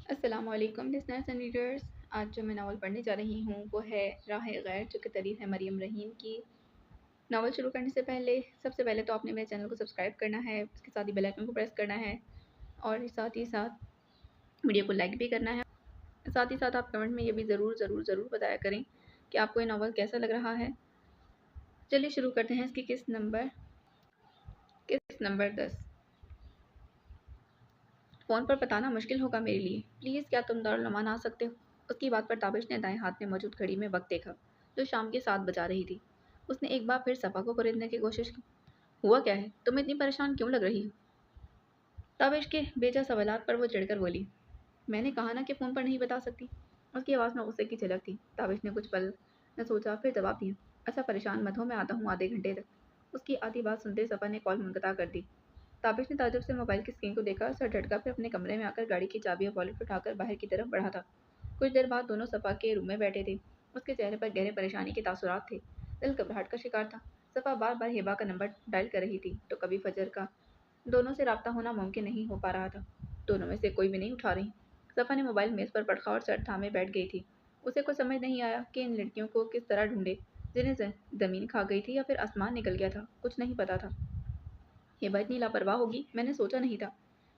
السلام علیکم listeners and readers. آج جو میں ناول پڑھنے جا رہی ہوں وہ ہے راہ غیر، جو کہ تحریر ہے مریم رحیم کی۔ ناول شروع کرنے سے سب سے پہلے تو آپ نے میرے چینل کو سبسکرائب کرنا ہے، اس کے ساتھ ہی بیل آئکن کو پریس کرنا ہے اور ساتھ ہی ساتھ ویڈیو کو لائک بھی کرنا ہے۔ ساتھ ہی ساتھ آپ کمنٹ میں یہ بھی ضرور ضرور ضرور بتایا کریں کہ آپ کو یہ ناول کیسا لگ رہا ہے۔ چلیے شروع کرتے ہیں اس کی قسط نمبر 10۔ فون پر بتانا مشکل ہوگا میرے لیے، پلیز کیا تم دارالعمان آ سکتے ہو؟ اس کی بات پر تابش نے دائیں ہاتھ میں موجود گھڑی میں وقت دیکھا جو شام کے 7 بجا رہی تھی۔ اس نے ایک بار پھر صفا کو خریدنے کی کوشش کی۔ ہوا کیا ہے؟ تم اتنی پریشان کیوں لگ رہی ہو؟ تابش کے بیجا سوالات پر وہ چڑھ کر بولی۔ میں نے کہا نا کہ فون پر نہیں بتا سکتی۔ اس کی آواز میں غصے کی جھلک تھی۔ تابش نے کچھ پل نہ سوچا، پھر جواب دیا۔ اچھا پریشان مت ہو، میں آتا ہوں آدھے گھنٹے تک۔ اس کی آدھی بات سنتے صفا نے کال منقطع کر دی۔ تابش نے تعجب سے موبائل کی اسکرین کو دیکھا، سر جھٹکا، پھر اپنے کمرے میں آ کر گاڑی کی چابی اور والیٹ اٹھا کر باہر کی طرف بڑھا تھا۔ کچھ دیر بعد دونوں صفا کے روم میں بیٹھے تھے۔ اس کے چہرے پر گہرے پریشانی کے تاثرات تھے۔ دل گھبراہٹ کا شکار تھا۔ صفا بار بار ہبا کا نمبر ڈائل کر رہی تھی تو کبھی فجر کا۔ دونوں سے رابطہ ہونا ممکن نہیں ہو پا رہا تھا۔ دونوں میں سے کوئی بھی نہیں اٹھا رہی۔ صفا نے موبائل میز پر پڑھا اور سر تھامے بیٹھ گئی تھی۔ اسے کچھ سمجھ نہیں آیا کہ ان لڑکیوں کو کس طرح ڈھونڈے، جنہیں زمین کھا گئی تھی یا پھر آسمان نکل گیا تھا، کچھ نہیں پتا تھا۔ ہبا اتنی لاپرواہ ہوگی، میں نے سوچا نہیں تھا۔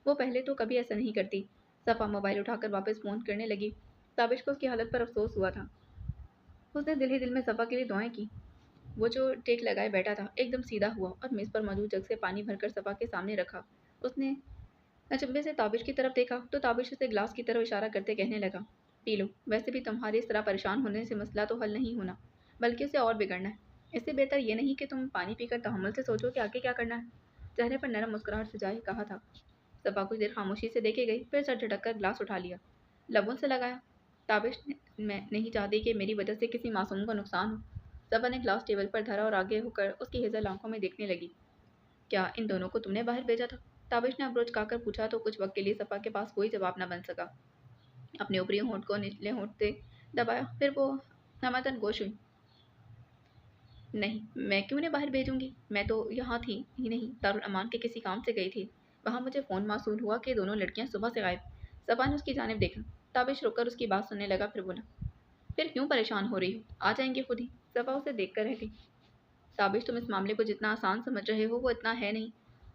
وہ پہلے تو کبھی ایسا نہیں کرتی۔ صفا موبائل اٹھا کر واپس فون کرنے لگی۔ تابش کو اس کی حالت پر افسوس ہوا تھا۔ اس نے دل ہی دل میں صفا کے لیے دعائیں کی۔ وہ جو ٹیک لگائے بیٹھا تھا ایک دم سیدھا ہوا اور میز پر موجود جگ سے پانی بھر کر صفا کے سامنے رکھا۔ اس نے اچنبے سے تابش کی طرف دیکھا تو تابش اسے گلاس کی طرف اشارہ کرتے کہنے لگا، پی لو، ویسے بھی تمہارے اس طرح پریشان ہونے سے مسئلہ تو حل نہیں ہونا بلکہ اسے اور بگڑنا ہے۔ اس سے بہتر یہ نہیں کہ تم پانی پی کر تحمل سے سوچو کہ آگے کیا کرنا ہے۔ چہرے پر نرم مسکراہٹ سجائے کہا تھا۔ صفا کچھ دیر خاموشی سے دیکھے گئی، پھر سر جھٹک کر گلاس اٹھا لیا، لبوں سے لگایا۔ تابش میں نہیں چاہتی کہ میری وجہ سے کسی معصوم کو نقصان ہو۔ صفا نے گلاس ٹیبل پر دھرا اور آگے ہو کر اس کی ہزل آنکھوں میں دیکھنے لگی۔ کیا ان دونوں کو تم نے باہر بھیجا تھا؟ تابش نے ابروچ کھا کر پوچھا تو کچھ وقت کے لیے صفا کے پاس کوئی جواب نہ بن سکا۔ اپنے اوپری ہونٹ کو نچلے ہونٹ سے دبایا، پھر وہ نمتن گوش ہوئی۔ نہیں، میں کیوں انہیں باہر بھیجوں گی؟ میں تو یہاں تھی ہی نہیں، دارالامان کے کسی کام سے گئی تھی۔ وہاں مجھے فون موصول ہوا کہ دونوں لڑکیاں صبح سے غائب۔ صفا نے اس کی جانب دیکھا۔ تابش رک کر اس کی بات سننے لگا، پھر بولا، پھر کیوں پریشان ہو رہی ہو؟ آ جائیں گے خود ہی۔ صفا اسے دیکھ کر رہ گئی۔ تابش، تم اس معاملے کو جتنا آسان سمجھ رہے ہو وہ اتنا ہے نہیں۔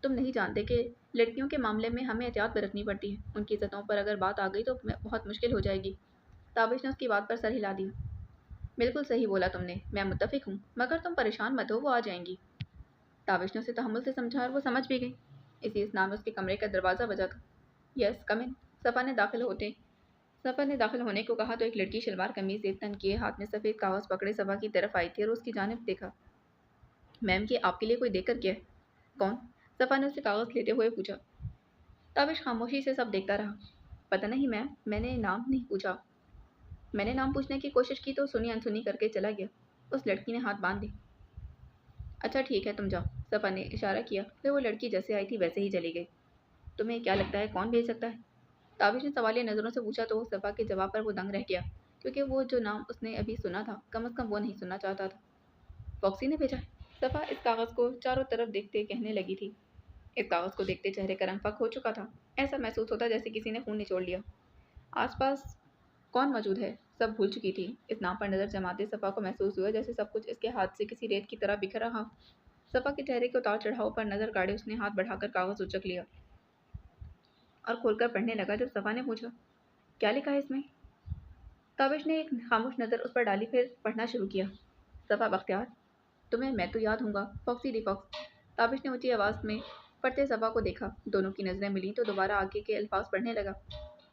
تم نہیں جانتے کہ لڑکیوں کے معاملے میں ہمیں احتیاط برتنی پڑتی ہے۔ ان کی عزتوں پر اگر بات آ گئی تو بہت مشکل ہو جائے گی۔ تابش نے اس کی بات پر سر ہلا دیا۔ بالکل صحیح بولا تم نے، میں متفق ہوں، مگر تم پریشان مت ہو، وہ آ جائیں گی۔ تابش نے اسے تحمل سے سمجھا اور وہ سمجھ بھی گئی۔ اسی اسنا میں اس کے کمرے کا دروازہ بجا تھا۔ یس کم ان۔ صفا نے داخل ہونے کو کہا تو ایک لڑکی شلوار قمیض ایک تن کیے ہاتھ میں سفید کاغذ پکڑے صفا کی طرف آئی تھی اور اس کی جانب دیکھا۔ میم، یہ آپ کے لیے کوئی دے کر گیا ہے؟ کون؟ صفا نے اسے کاغذ لیتے ہوئے پوچھا۔ تابش خاموشی سے سب دیکھتا رہا۔ پتہ نہیں میم، میں نے نام نہیں پوچھا۔ میں نے نام پوچھنے کی کوشش کی تو سنی انسنی کر کے چلا گیا۔ اس لڑکی نے ہاتھ باندھ دی۔ اچھا ٹھیک ہے، تم جاؤ، صفا نے اشارہ کیا، پھر وہ لڑکی جیسے آئی تھی ویسے ہی چلی گئی۔ تمہیں کیا لگتا ہے کون بھیج سکتا ہے؟ تابش نے سوالیہ نظروں سے پوچھا تو صفا کے جواب پر وہ دنگ رہ گیا، کیونکہ وہ جو نام اس نے ابھی سنا تھا کم از کم وہ نہیں سننا چاہتا تھا۔ فاکسی نے بھیجا ہے؟ صفا اس کاغذ کو چاروں طرف دیکھتے کہنے لگی تھی۔ اس کاغذ کو دیکھتے چہرے کا رنگ فک ہو چکا تھا۔ ایسا محسوس ہوتا جیسے کسی نے خون نچوڑ لیا۔ آس پاس کون موجود ہے سب بھول چکی تھی۔ اس نام پر نظر جماتے صفا کو محسوس ہوا جیسے سب کچھ اس کے ہاتھ سے کسی ریت کی طرح بکھر رہا۔ صفا کے چہرے کے اتار چڑھاؤ پر نظر گاڑے اس نے ہاتھ بڑھا کر کاغذ اچک لیا اور کھول کر پڑھنے لگا۔ جب صفا نے پوچھا، کیا لکھا ہے اس میں؟ تابش نے ایک خاموش نظر اس پر ڈالی، پھر پڑھنا شروع کیا۔ صفا بختیار، تمہیں میں تو یاد ہوں گا، فاکسی دی فاکس۔ تابش نے اونچی آواز میں پڑھتے صفا کو دیکھا۔ دونوں کی نظریں ملیں تو دوبارہ آگے کے الفاظ پڑھنے لگا۔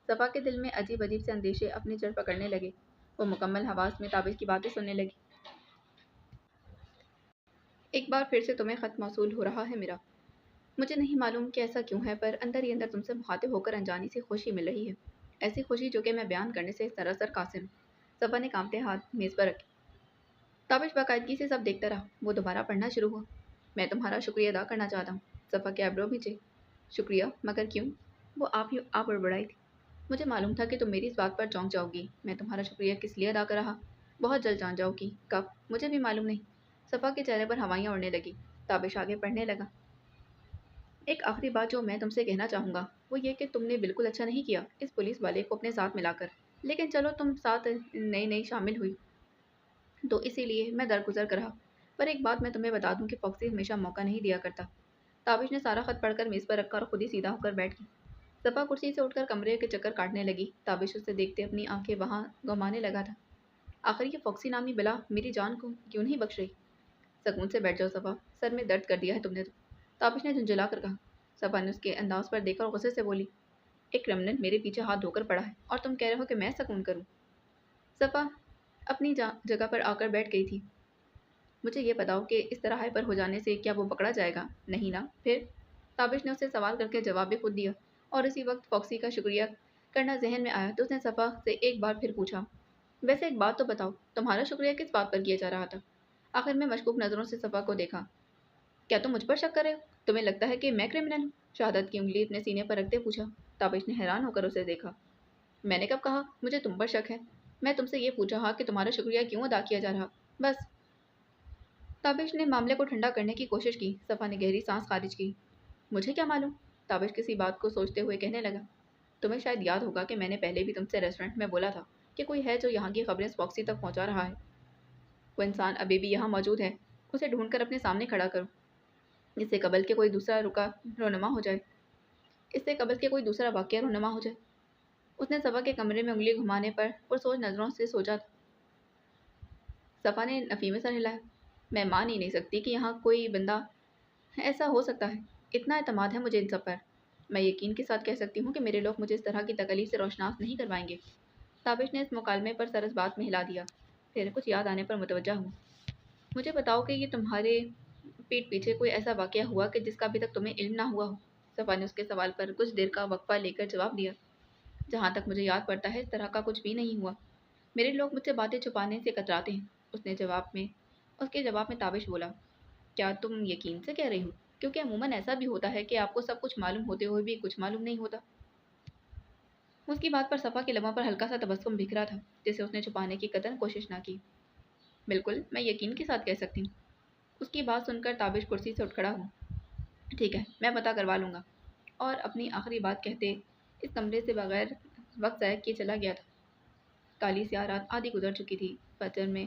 صفا کے دل میں عجیب عجیب سے اندیشے اپنی جڑ پکڑنے لگے۔ وہ مکمل حواس میں تابش کی باتیں سننے لگی۔ ایک بار پھر سے تمہیں خط موصول ہو رہا ہے میرا۔ مجھے نہیں معلوم کہ ایسا کیوں ہے، پر اندر ہی اندر تم سے مخاطب ہو کر انجانی سی خوشی مل رہی ہے، ایسی خوشی جو کہ میں بیان کرنے سے سراسر قاصر ہوں۔ صفا نے کانپتے ہاتھ میز پر رکھے۔ تابش باقاعدگی سے سب دیکھتا رہا۔ وہ دوبارہ پڑھنا شروع ہوا۔ میں تمہارا شکریہ ادا کرنا چاہتا ہوں۔ صفا کے آئیبرو بھیجے۔ شکریہ؟ مگر کیوں؟ وہ آپ بڑبڑائی تھی۔ مجھے معلوم تھا کہ تم میری اس بات پر چونک جاؤ گی۔ میں تمہارا شکریہ کس لیے ادا کر رہا، بہت جلد جان جاؤ گی، کب مجھے بھی معلوم نہیں۔ صفا کے چہرے پر ہوائیاں اڑنے لگی۔ تابش آگے پڑھنے لگا۔ ایک آخری بات جو میں تم سے کہنا چاہوں گا وہ یہ کہ تم نے بالکل اچھا نہیں کیا اس پولیس والے کو اپنے ساتھ ملا کر، لیکن چلو تم ساتھ نئی نئی شامل ہوئی تو اسی لیے میں درگزر کرا۔ پر ایک بات میں تمہیں بتا دوں کہ فوکسی ہمیشہ موقع نہیں دیا کرتا۔ تابش نے سارا خط پڑھ کر میز پر رکھا اور خود ہی سیدھا ہو کر بیٹھ گئی۔ صفا کرسی سے اٹھ کر کمرے کے چکر کاٹنے لگی۔ تابش اسے دیکھتے اپنی آنکھیں وہاں گھمانے لگا تھا۔ آخر یہ فوکسی نامی بلا میری جان کو کیوں نہیں بخش رہی؟ سکون سے بیٹھ جاؤ صفا، سر میں درد کر دیا ہے تم نے تو، تابش نے جھنجھلا کر کہا۔ صفا نے اس کے انداز پر دیکھا اور غصے سے بولی، ایک کرمنل میرے پیچھے ہاتھ دھو کر پڑا ہے اور تم کہہ رہے ہو کہ میں سکون کروں؟ صفا اپنی جگہ پر آ کر بیٹھ گئی تھی۔ مجھے یہ بتاؤ کہ اس طرح ہائپر ہو جانے سے کیا وہ پکڑا جائے گا؟ نہیں نا؟ پھر؟ تابش نے اسے سوال کر کے جواب بھی خود دیا اور اسی وقت فوکسی کا شکریہ کرنا ذہن میں آیا تو اس نے صفا سے ایک بار پھر پوچھا، ویسے ایک بات تو بتاؤ، تمہارا شکریہ کس بات پر کیا جا رہا تھا؟ آخر میں مشکوک نظروں سے صفا کو دیکھا۔ کیا تم مجھ پر شک کر رہے ہو؟ تمہیں لگتا ہے کہ میں کرمنل ہوں؟ شہادت کی انگلی اپنے سینے پر رکھتے پوچھا۔ تابش نے حیران ہو کر اسے دیکھا۔ میں نے کب کہا مجھے تم پر شک ہے؟ میں تم سے یہ پوچھ رہا کہ تمہارا شکریہ کیوں ادا کیا جا رہا، بس۔ تابش نے معاملے کو ٹھنڈا کرنے کی کوشش کی۔ صفا نے گہری سانس خارج کی۔ مجھے کیا معلوم؟ تابش کسی بات کو سوچتے ہوئے کہنے لگا۔ تمہیں شاید یاد ہوگا کہ میں نے پہلے بھی تم سے ریسٹورنٹ میں بولا تھا کہ کوئی ہے جو یہاں کی خبریں فوکسی تک پہنچا رہا ہے۔ وہ انسان ابھی بھی یہاں موجود ہے، اسے ڈھونڈ کر اپنے سامنے کھڑا کرو، اس سے قبل کہ کوئی دوسرا رونما ہو جائے، اس سے قبل کہ کوئی دوسرا واقعہ رونما ہو جائے۔ اس نے صفا کے کمرے میں انگلی گھمانے پر پرسوچ نظروں سے سوچا تھا۔ صفا نے نفی میں سر ہلایا۔ میں مان ہی نہیں سکتی کہ یہاں کوئی بندہ ایسا ہو سکتا ہے۔ اتنا اعتماد ہے مجھے ان سب پر۔ میں یقین کے ساتھ کہہ سکتی ہوں کہ میرے لوگ مجھے اس طرح کی تکلیف سے روشناس نہیں کروائیں گے۔ تابش نے اس مکالمے پر سر اس بات میں ہلا دیا، پھر کچھ یاد آنے پر متوجہ ہوا۔ مجھے بتاؤ کہ یہ تمہارے پیٹ پیچھے کوئی ایسا واقعہ ہوا کہ جس کا ابھی تک تمہیں علم نہ ہوا ہو؟ صفا نے اس کے سوال پر کچھ دیر کا وقفہ لے کر جواب دیا۔ جہاں تک مجھے یاد پڑتا ہے اس طرح کا کچھ بھی نہیں ہوا۔ میرے لوگ مجھ سے باتیں چھپانے سے کتراتے ہیں۔ اس کے جواب میں تابش بولا، کیا تم یقین سے کہہ رہی ہو؟ کیونکہ عموماً ایسا بھی ہوتا ہے کہ آپ کو سب کچھ معلوم ہوتے ہوئے بھی کچھ معلوم نہیں ہوتا۔ اس کی بات پر صفا کے لبوں پر ہلکا سا تبسم بکھرا تھا جسے اس نے چھپانے کی قطعاً کوشش نہ کی۔ بالکل، میں یقین کے ساتھ کہہ سکتی ہوں۔ اس کی بات سن کر تابش کرسی سے اٹھ کھڑا ہوا۔ ٹھیک ہے، میں پتہ کروا لوں گا۔ اور اپنی آخری بات کہتے اس کمرے سے بغیر وقت ضائع کیے چلا گیا تھا۔ کالی سیاہ رات آدھی گزر چکی تھی۔ فجر میں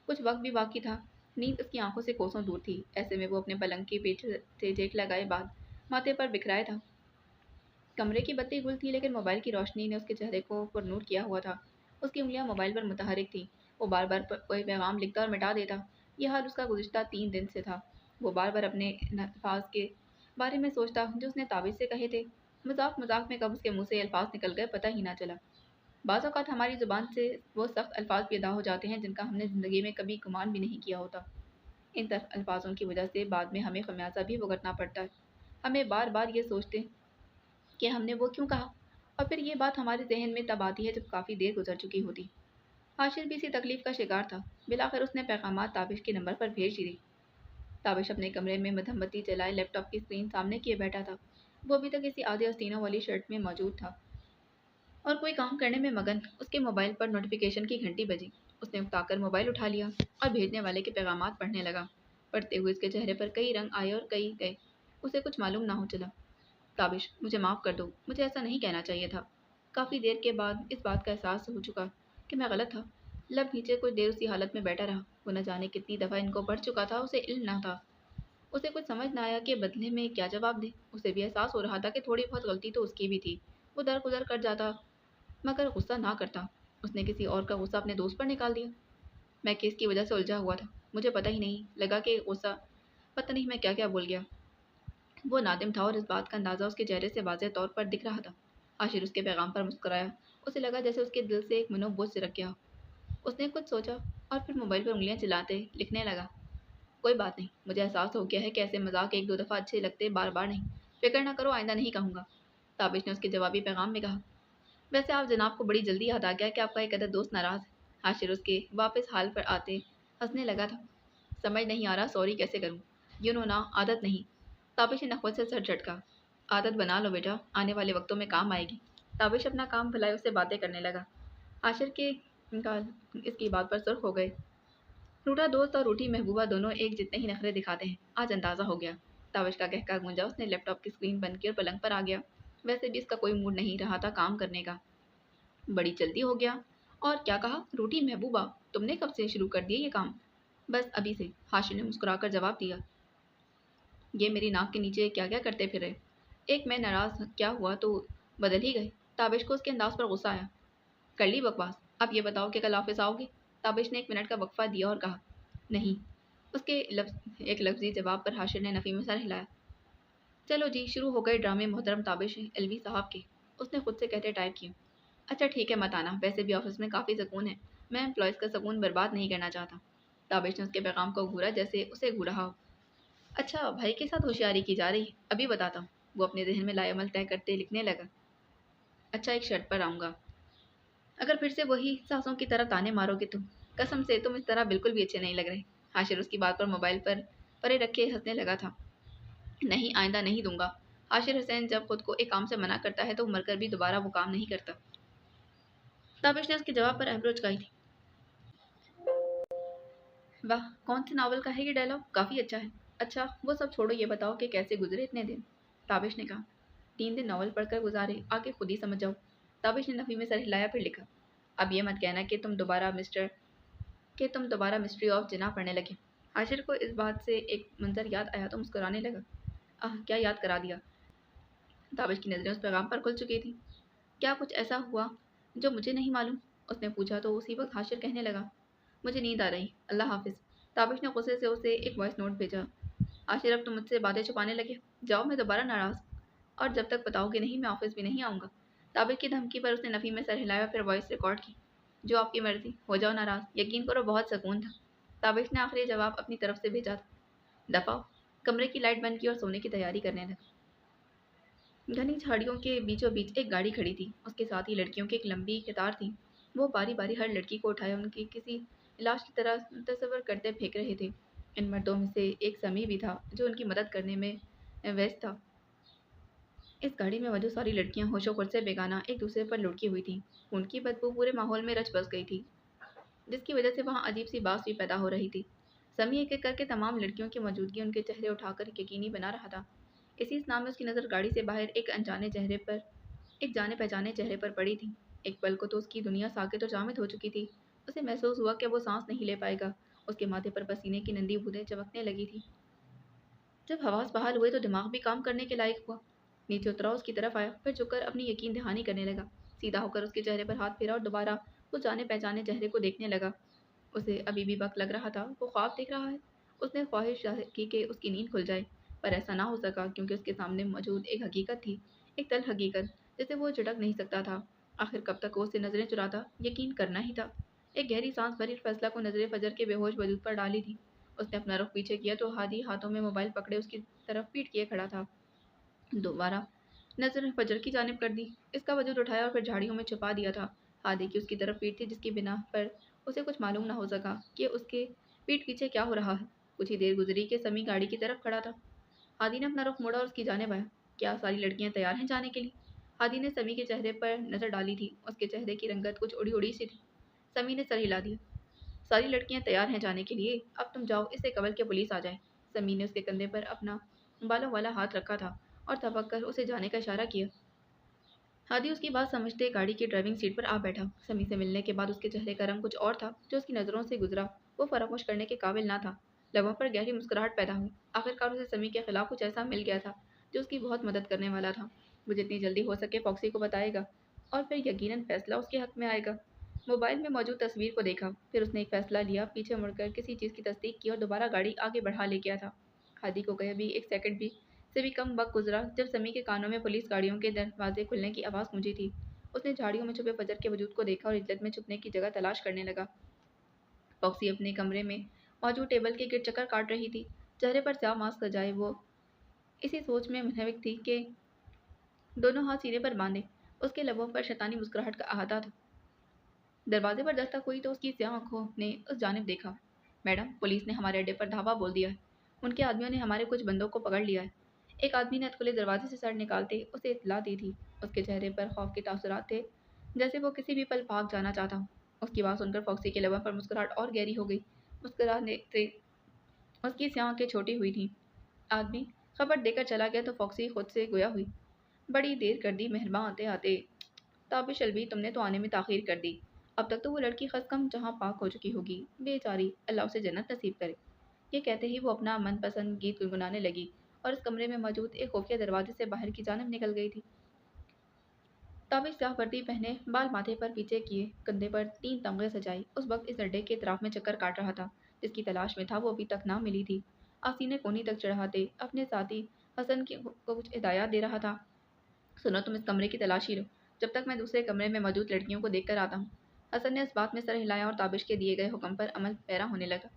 کچھ وقت بھی باقی تھا۔ نیند اس کی آنکھوں سے کوسوں دور تھی۔ ایسے میں وہ اپنے پلنگ کی پیٹھ سے جیک لگائے بعد ماتھے پر بکھرائے تھا۔ کمرے کی بتی گل تھی لیکن موبائل کی روشنی نے اس کے چہرے کو پر نور کیا ہوا تھا۔ اس کی انگلیاں موبائل پر متحرک تھیں۔ وہ بار بار کوئی پیغام لکھتا اور مٹا دیتا۔ یہ حال اس کا گزشتہ 3 دن سے تھا۔ وہ بار بار اپنے الفاظ کے بارے میں سوچتا جو اس نے تابش سے کہے تھے۔ مذاق مذاق میں کب اس کے منہ سے الفاظ نکل گئے پتہ ہی نہ چلا۔ بعض اوقات ہماری زبان سے وہ سخت الفاظ بھی ادا ہو جاتے ہیں جن کا ہم نے زندگی میں کبھی گمان بھی نہیں کیا ہوتا۔ ان تلخ الفاظوں کی وجہ سے بعد میں ہمیں خمیازہ بھی بھگتنا پڑتا ہے۔ ہمیں بار بار یہ سوچتے کہ ہم نے وہ کیوں کہا، اور پھر یہ بات ہمارے ذہن میں تب آتی ہے جب کافی دیر گزر چکی ہوتی۔ حاشر بھی اسی تکلیف کا شکار تھا۔ بالآخر اس نے پیغامات تابش کے نمبر پر بھیج دی۔ تابش اپنے کمرے میں مدھم بتی جلائے لیپ ٹاپ کی اسکرین سامنے کیے بیٹھا تھا۔ وہ ابھی تک اسی آدھے آستینوں والی شرٹ میں موجود تھا اور کوئی کام کرنے میں مگن۔ اس کے موبائل پر نوٹیفیکیشن کی گھنٹی بجی۔ اس نے اکتا کر موبائل اٹھا لیا اور بھیجنے والے کے پیغامات پڑھنے لگا۔ پڑھتے ہوئے اس کے چہرے پر کئی رنگ آئے اور کئی گئے۔ اسے کچھ معلوم نہ ہو چلا۔ تابش، مجھے معاف کر دو، مجھے ایسا نہیں کہنا چاہیے تھا۔ کافی دیر کے بعد اس بات کا احساس ہو چکا کہ میں غلط تھا۔ لب نیچے کچھ دیر اسی حالت میں بیٹھا رہا۔ وہ نہ جانے کتنی دفعہ ان کو پڑھ چکا تھا، اسے علم نہ تھا۔ اسے کچھ سمجھ نہ آیا کہ بدلے میں کیا جواب دے۔ اسے بھی احساس ہو رہا تھا کہ تھوڑی بہت غلطی تو اس کی بھی تھی۔ وہ درگزر کر جاتا مگر غصہ نہ کرتا۔ اس نے کسی اور کا غصہ اپنے دوست پر نکال دیا۔ میں کیس کی وجہ سے الجھا ہوا تھا، مجھے پتہ ہی نہیں لگا کہ غصہ، پتہ نہیں میں کیا کیا بول گیا۔ وہ نادم تھا اور اس بات کا اندازہ اس کے چہرے سے واضح طور پر دکھ رہا تھا۔ عاشر اس کے پیغام پر مسکرایا۔ اسے لگا جیسے اس کے دل سے ایک منو بوجھ سرک گیا۔ اس نے کچھ سوچا اور پھر موبائل پر انگلیاں چلاتے لکھنے لگا، کوئی بات نہیں، مجھے احساس ہو گیا ہے کہ ایسے مذاق ایک دو دفعہ اچھے لگتے، بار بار نہیں۔ فکر نہ کرو، آئندہ نہیں کہوں گا۔ تابش نے اس کے جوابی پیغام میں کہا۔ ویسے آپ جناب کو بڑی جلدی یاد آ گیا کہ آپ کا ایک عدد دوست ناراض ہے۔ عاشر اس کے واپس حال پر آتے ہنسنے لگا تھا۔ سمجھ نہیں آ رہا سوری کیسے کروں، نا عادت نہیں۔ تابش نے نخوت سے سر جھٹکا۔ عادت بنا لو بیٹا، آنے والے وقتوں میں کام آئے گی۔ تابش اپنا کام بھلائے اس سے باتیں کرنے لگا۔ عاشر کے اس کی بات پر سرخ ہو گئے۔ روٹھا دوست اور روٹھی محبوبہ دونوں ایک جتنے ہی نخرے دکھاتے ہیں، آج اندازہ ہو گیا۔ ताबिश का कहका गूंजा। उसने लैपटॉप की स्क्रीन बंद की और पलंग पर आ गया। वैसे भी इसका कोई मूड नहीं रहा था काम करने का। बड़ी जल्दी हो गया। और क्या कहा? रोटी महबूबा, तुमने कब से शुरू कर दिया ये काम? बस अभी से, हाशिर ने मुस्कुराकर जवाब दिया। ये मेरी नाक के नीचे क्या क्या करते फिर रहे? एक मैं नाराज क्या हुआ तो बदल ही गए। ताबिश को उसके अंदाज पर गुस्सा आया। कर ली बकवास, अब ये बताओ कि कल ऑफिस आओगे? ताबिश ने 1 मिनट का वक्फा दिया और कहा, नहीं। उसके एक लफ्जी जवाब पर हाशिर ने नफ़ी में सर हिलाया। चलो जी, शुरू हो गए ड्रामे मोहतरम ताबिश एलवी साहब के। उसने खुद से कहते टाइप किया। अच्छा ठीक है, मत आना, वैसे भी ऑफिस में काफ़ी सुकून है। मैं एम्प्लॉयज़ का सुकून बर्बाद नहीं करना चाहता। ताबिश ने उसके पैगाम को घूरा जैसे उसे घूरा हो। अच्छा, भाई के साथ होशियारी की जा रही है, अभी बताता हूँ। वो अपने जहन में लाएमल तय करते लिखने लगा। अच्छा, एक शर्त पर आऊँगा। अगर फिर से वही सासों की तरह ताने मारोगे तुम। कसम से तुम इस तरह बिल्कुल भी अच्छे नहीं लग रहे। हाशिर उसकी बात पर मोबाइल पर परे रखे हंसने लगा था। नहीं, आइंदा नहीं दूंगा। हाशिर हुसैन जब खुद को एक काम से मना करता है तो मरकर भी दोबारा वो काम नहीं करता। ताबिश ने उसके जवाब पर आइब्रो चुकाई थी। वाह, कौन से नावल का है ये डायलॉग? काफ़ी अच्छा है। अच्छा, वो सब छोड़ो, ये बताओ कि कैसे गुजरे इतने दिन? ताबिश ने कहा। 3 दिन नावल पढ़कर गुजारे, आगे खुद ही समझ जाओ। ताबिश ने नफ़ी में सर हिलाया, फिर लिखा। अब ये मत कहना कि तुम दोबारा मिस्ट्री ऑफ जिना पढ़ने लगे। हाशिर को इस बात से एक मंजर याद आया तो मुस्कुराने लगा। आह, क्या याद करा दिया। ताबिश की नज़रें उस पैगाम पर खुल चुकी थी। क्या कुछ ऐसा हुआ जो मुझे नहीं मालूम? उसने पूछा तो उसी वक्त हाशिर कहने लगा, मुझे नींद आ रही, अल्लाह हाफिज़। ताबिश ने गुस्से से उसे एक वॉइस नोट भेजा। हाशिर, अब तुम मुझसे बातें छुपाने लगे? जाओ, मैं दोबारा नाराज़। और जब तक बताओगे नहीं, मैं ऑफिस भी नहीं आऊँगा। ताबिश की धमकी पर उसने नफ़ी में सर हिलाया, फिर वॉइस रिकॉर्ड की। जो आपकी मर्ज़ी, हो जाओ नाराज़। यकीन करो बहुत सुकून था। ताबिश ने आखिरी जवाब अपनी तरफ से भेजा था। दफ़ा हो। कमरे की लाइट बंद की और सोने की तैयारी करने लगा। घनी झाड़ियों के बीचों बीच एक गाड़ी खड़ी थी। उसके साथ ही लड़कियों की एक लंबी कतार थी। वो बारी बारी हर लड़की को उठाए उनकी किसी लाश की तरह तस्वर करते फेंक रहे थे। इन मर्दों में से एक समी भी था जो उनकी मदद करने में व्यस्त था। इस गाड़ी में मौजूद सारी लड़कियां होशो खुद से बेगाना एक दूसरे पर लुढ़की हुई थीं। उनकी बदबू पूरे माहौल में रच बस गई थी, जिसकी वजह से वहाँ अजीब सी बात भी पैदा हो रही थी। समी एक एक करके तमाम लड़कियों की मौजूदगी उनके चेहरे उठाकर यकीनी बना रहा था। इसी स्नाम में उसकी नज़र गाड़ी से बाहर एक जाने पहचाने चेहरे पर पड़ी थी। एक पल को तो उसकी दुनिया साकित और जामिद हो चुकी थी। उसे महसूस हुआ कि वो सांस नहीं ले पाएगा। उसके माथे पर पसीने की नंदी बूंदें चमकने लगी थी। जब हवास बहाल हुए तो दिमाग भी काम करने के लायक हुआ। नीचे उतरा, उसकी तरफ आया, फिर झुककर अपनी यकीन दहानी करने लगा। सीधा होकर उसके चेहरे पर हाथ फेरा और दोबारा उस जाने पहचाने चेहरे को देखने लगा। उसे अभी भी वक्त लग रहा था वो ख्वाब देख रहा है। उसने ख्वाहिश की कि उसकी नींद खुल जाए, पर ऐसा ना हो सका क्योंकि उसके सामने मौजूद एक हकीकत थी, एक तल हकीकत जिसे वो झिड़क नहीं सकता था। आखिर कब तक वो उससे नजरें चुराता? यकीन करना ही था। एक गहरी सांस भरी फैसला को नजरे फजर के बेहोश वजूद पर डाली थी। उसने अपना रुख पीछे किया तो हादी हाथों में मोबाइल पकड़े उसकी तरफ पीट किए खड़ा था। दोबारा नजर फजर की जानिब कर दी, इसका वजूद उठाया और फिर झाड़ियों में छुपा दिया था। हादी की उसकी तरफ पीट थी जिसकी बिना पर उसे कुछ मालूम ना हो सका कि उसके पीठ पीछे क्या हो रहा है। कुछ ही देर गुजरी कि समी गाड़ी की तरफ खड़ा था। हादी ने अपना रुख मोड़ा और उसकी जानिब आया। क्या सारी लड़कियां तैयार हैं जाने के लिए? हादी ने समी के चेहरे पर नजर डाली थी। उसके चेहरे की रंगत कुछ उड़ी उड़ी सी थी। समी ने सर हिला दिया। सारी लड़कियां तैयार हैं जाने के लिए, अब तुम जाओ, इससे कबल के पुलिस आ जाए। समी ने उसके कंधे पर अपना बालों वाला हाथ रखा था और दबक कर उसे जाने का इशारा किया। हादी उसकी बात समझते गाड़ी की ड्राइविंग सीट पर आ बैठा। समी से मिलने के बाद उसके चेहरे का रंग कुछ और था जो उसकी नज़रों से गुजरा वो फरामोश करने के काबिल ना था। लबों पर गहरी मुस्कुराहट पैदा हुई। आखिरकार उसे समी के खिलाफ कुछ ऐसा मिल गया था जो उसकी बहुत मदद करने वाला था। वो जितनी जल्दी हो सके फॉक्सी को बताएगा और फिर यकीनन फैसला उसके हक में आएगा। मोबाइल में मौजूद तस्वीर को देखा, फिर उसने एक फैसला लिया, पीछे मुड़कर किसी चीज़ की तस्दीक की और दोबारा गाड़ी आगे बढ़ा ले गया था। हादी को कहीं भी एक सेकंड भी से भी कम वक्त गुजरा जब समी के कानों में पुलिस गाड़ियों के दरवाजे खुलने की आवाज़ गूंजी थी। उसने झाड़ियों में छुपे फजर के वजूद को देखा और इज्जत में छुपने की जगह तलाश करने लगा। फॉक्सी अपने कमरे में मौजूद टेबल के गिर चक्कर काट रही थी। चेहरे पर स्याह मास्क सजाए वो इसी सोच में मुनहविक थी कि दोनों हाथ सीने पर बांधे। उसके लबों पर शैतानी मुस्कुराहट का अहाता था। दरवाजे पर दस्तक हुई तो उसकी स्याह आंखों ने उस जानिब देखा। मैडम, पुलिस ने हमारे अड्डे पर धावा बोल दिया है। उनके आदमियों ने हमारे कुछ बंदों को पकड़ लिया है। एक आदमी ने खुले दरवाजे से सर निकालते उसे इत्तला दी थी। उसके चेहरे पर खौफ के तासुरात थे, जैसे वो किसी भी पल भाग जाना चाहता हो। उसकी बात सुनकर फॉक्सी के लबों पर मुस्कुराहट और गहरी हो गई। मुस्कुराने से उसकी स्याह आंखें छोटी हुई थीं। आदमी खबर देकर चला गया तो फॉक्सी खुद से गोया हुई, बड़ी देर कर दी मेहरबान आते आते। ताबिश अलवी, तुमने तो आने में ताखीर कर दी। अब तक तो वो लड़की खस कम जहाँ पाक हो चुकी होगी। बेचारी, अल्लाह उसे जन्नत नसीब करे। ये कहते ही वो अपना मनपसंद गीत गुनगुनाने लगी और इस कमरे में मौजूद एक खुफिया दरवाजे से बाहर की जानब निकल गई थी। ताबिश स्याह वर्दी पहने, बाल माथे पर पीछे किए, कंधे पर 3 तमगे सजाई, उस वक्त इस अड्डे के इतराफ में चक्कर काट रहा था जिसकी तलाश में था वो अभी तक ना मिली थी। आसीने कोनी तक चढ़ाते अपने साथी हसन को कुछ हिदायत दे रहा था। सुनो, तुम इस कमरे की तलाशी लो जब तक मैं दूसरे कमरे में मौजूद लड़कियों को देख कर आता हूँ। हसन ने इस बात में सर हिलाया और ताबिश के दिए गए हुक्म पर अमल पैरा होने लगा।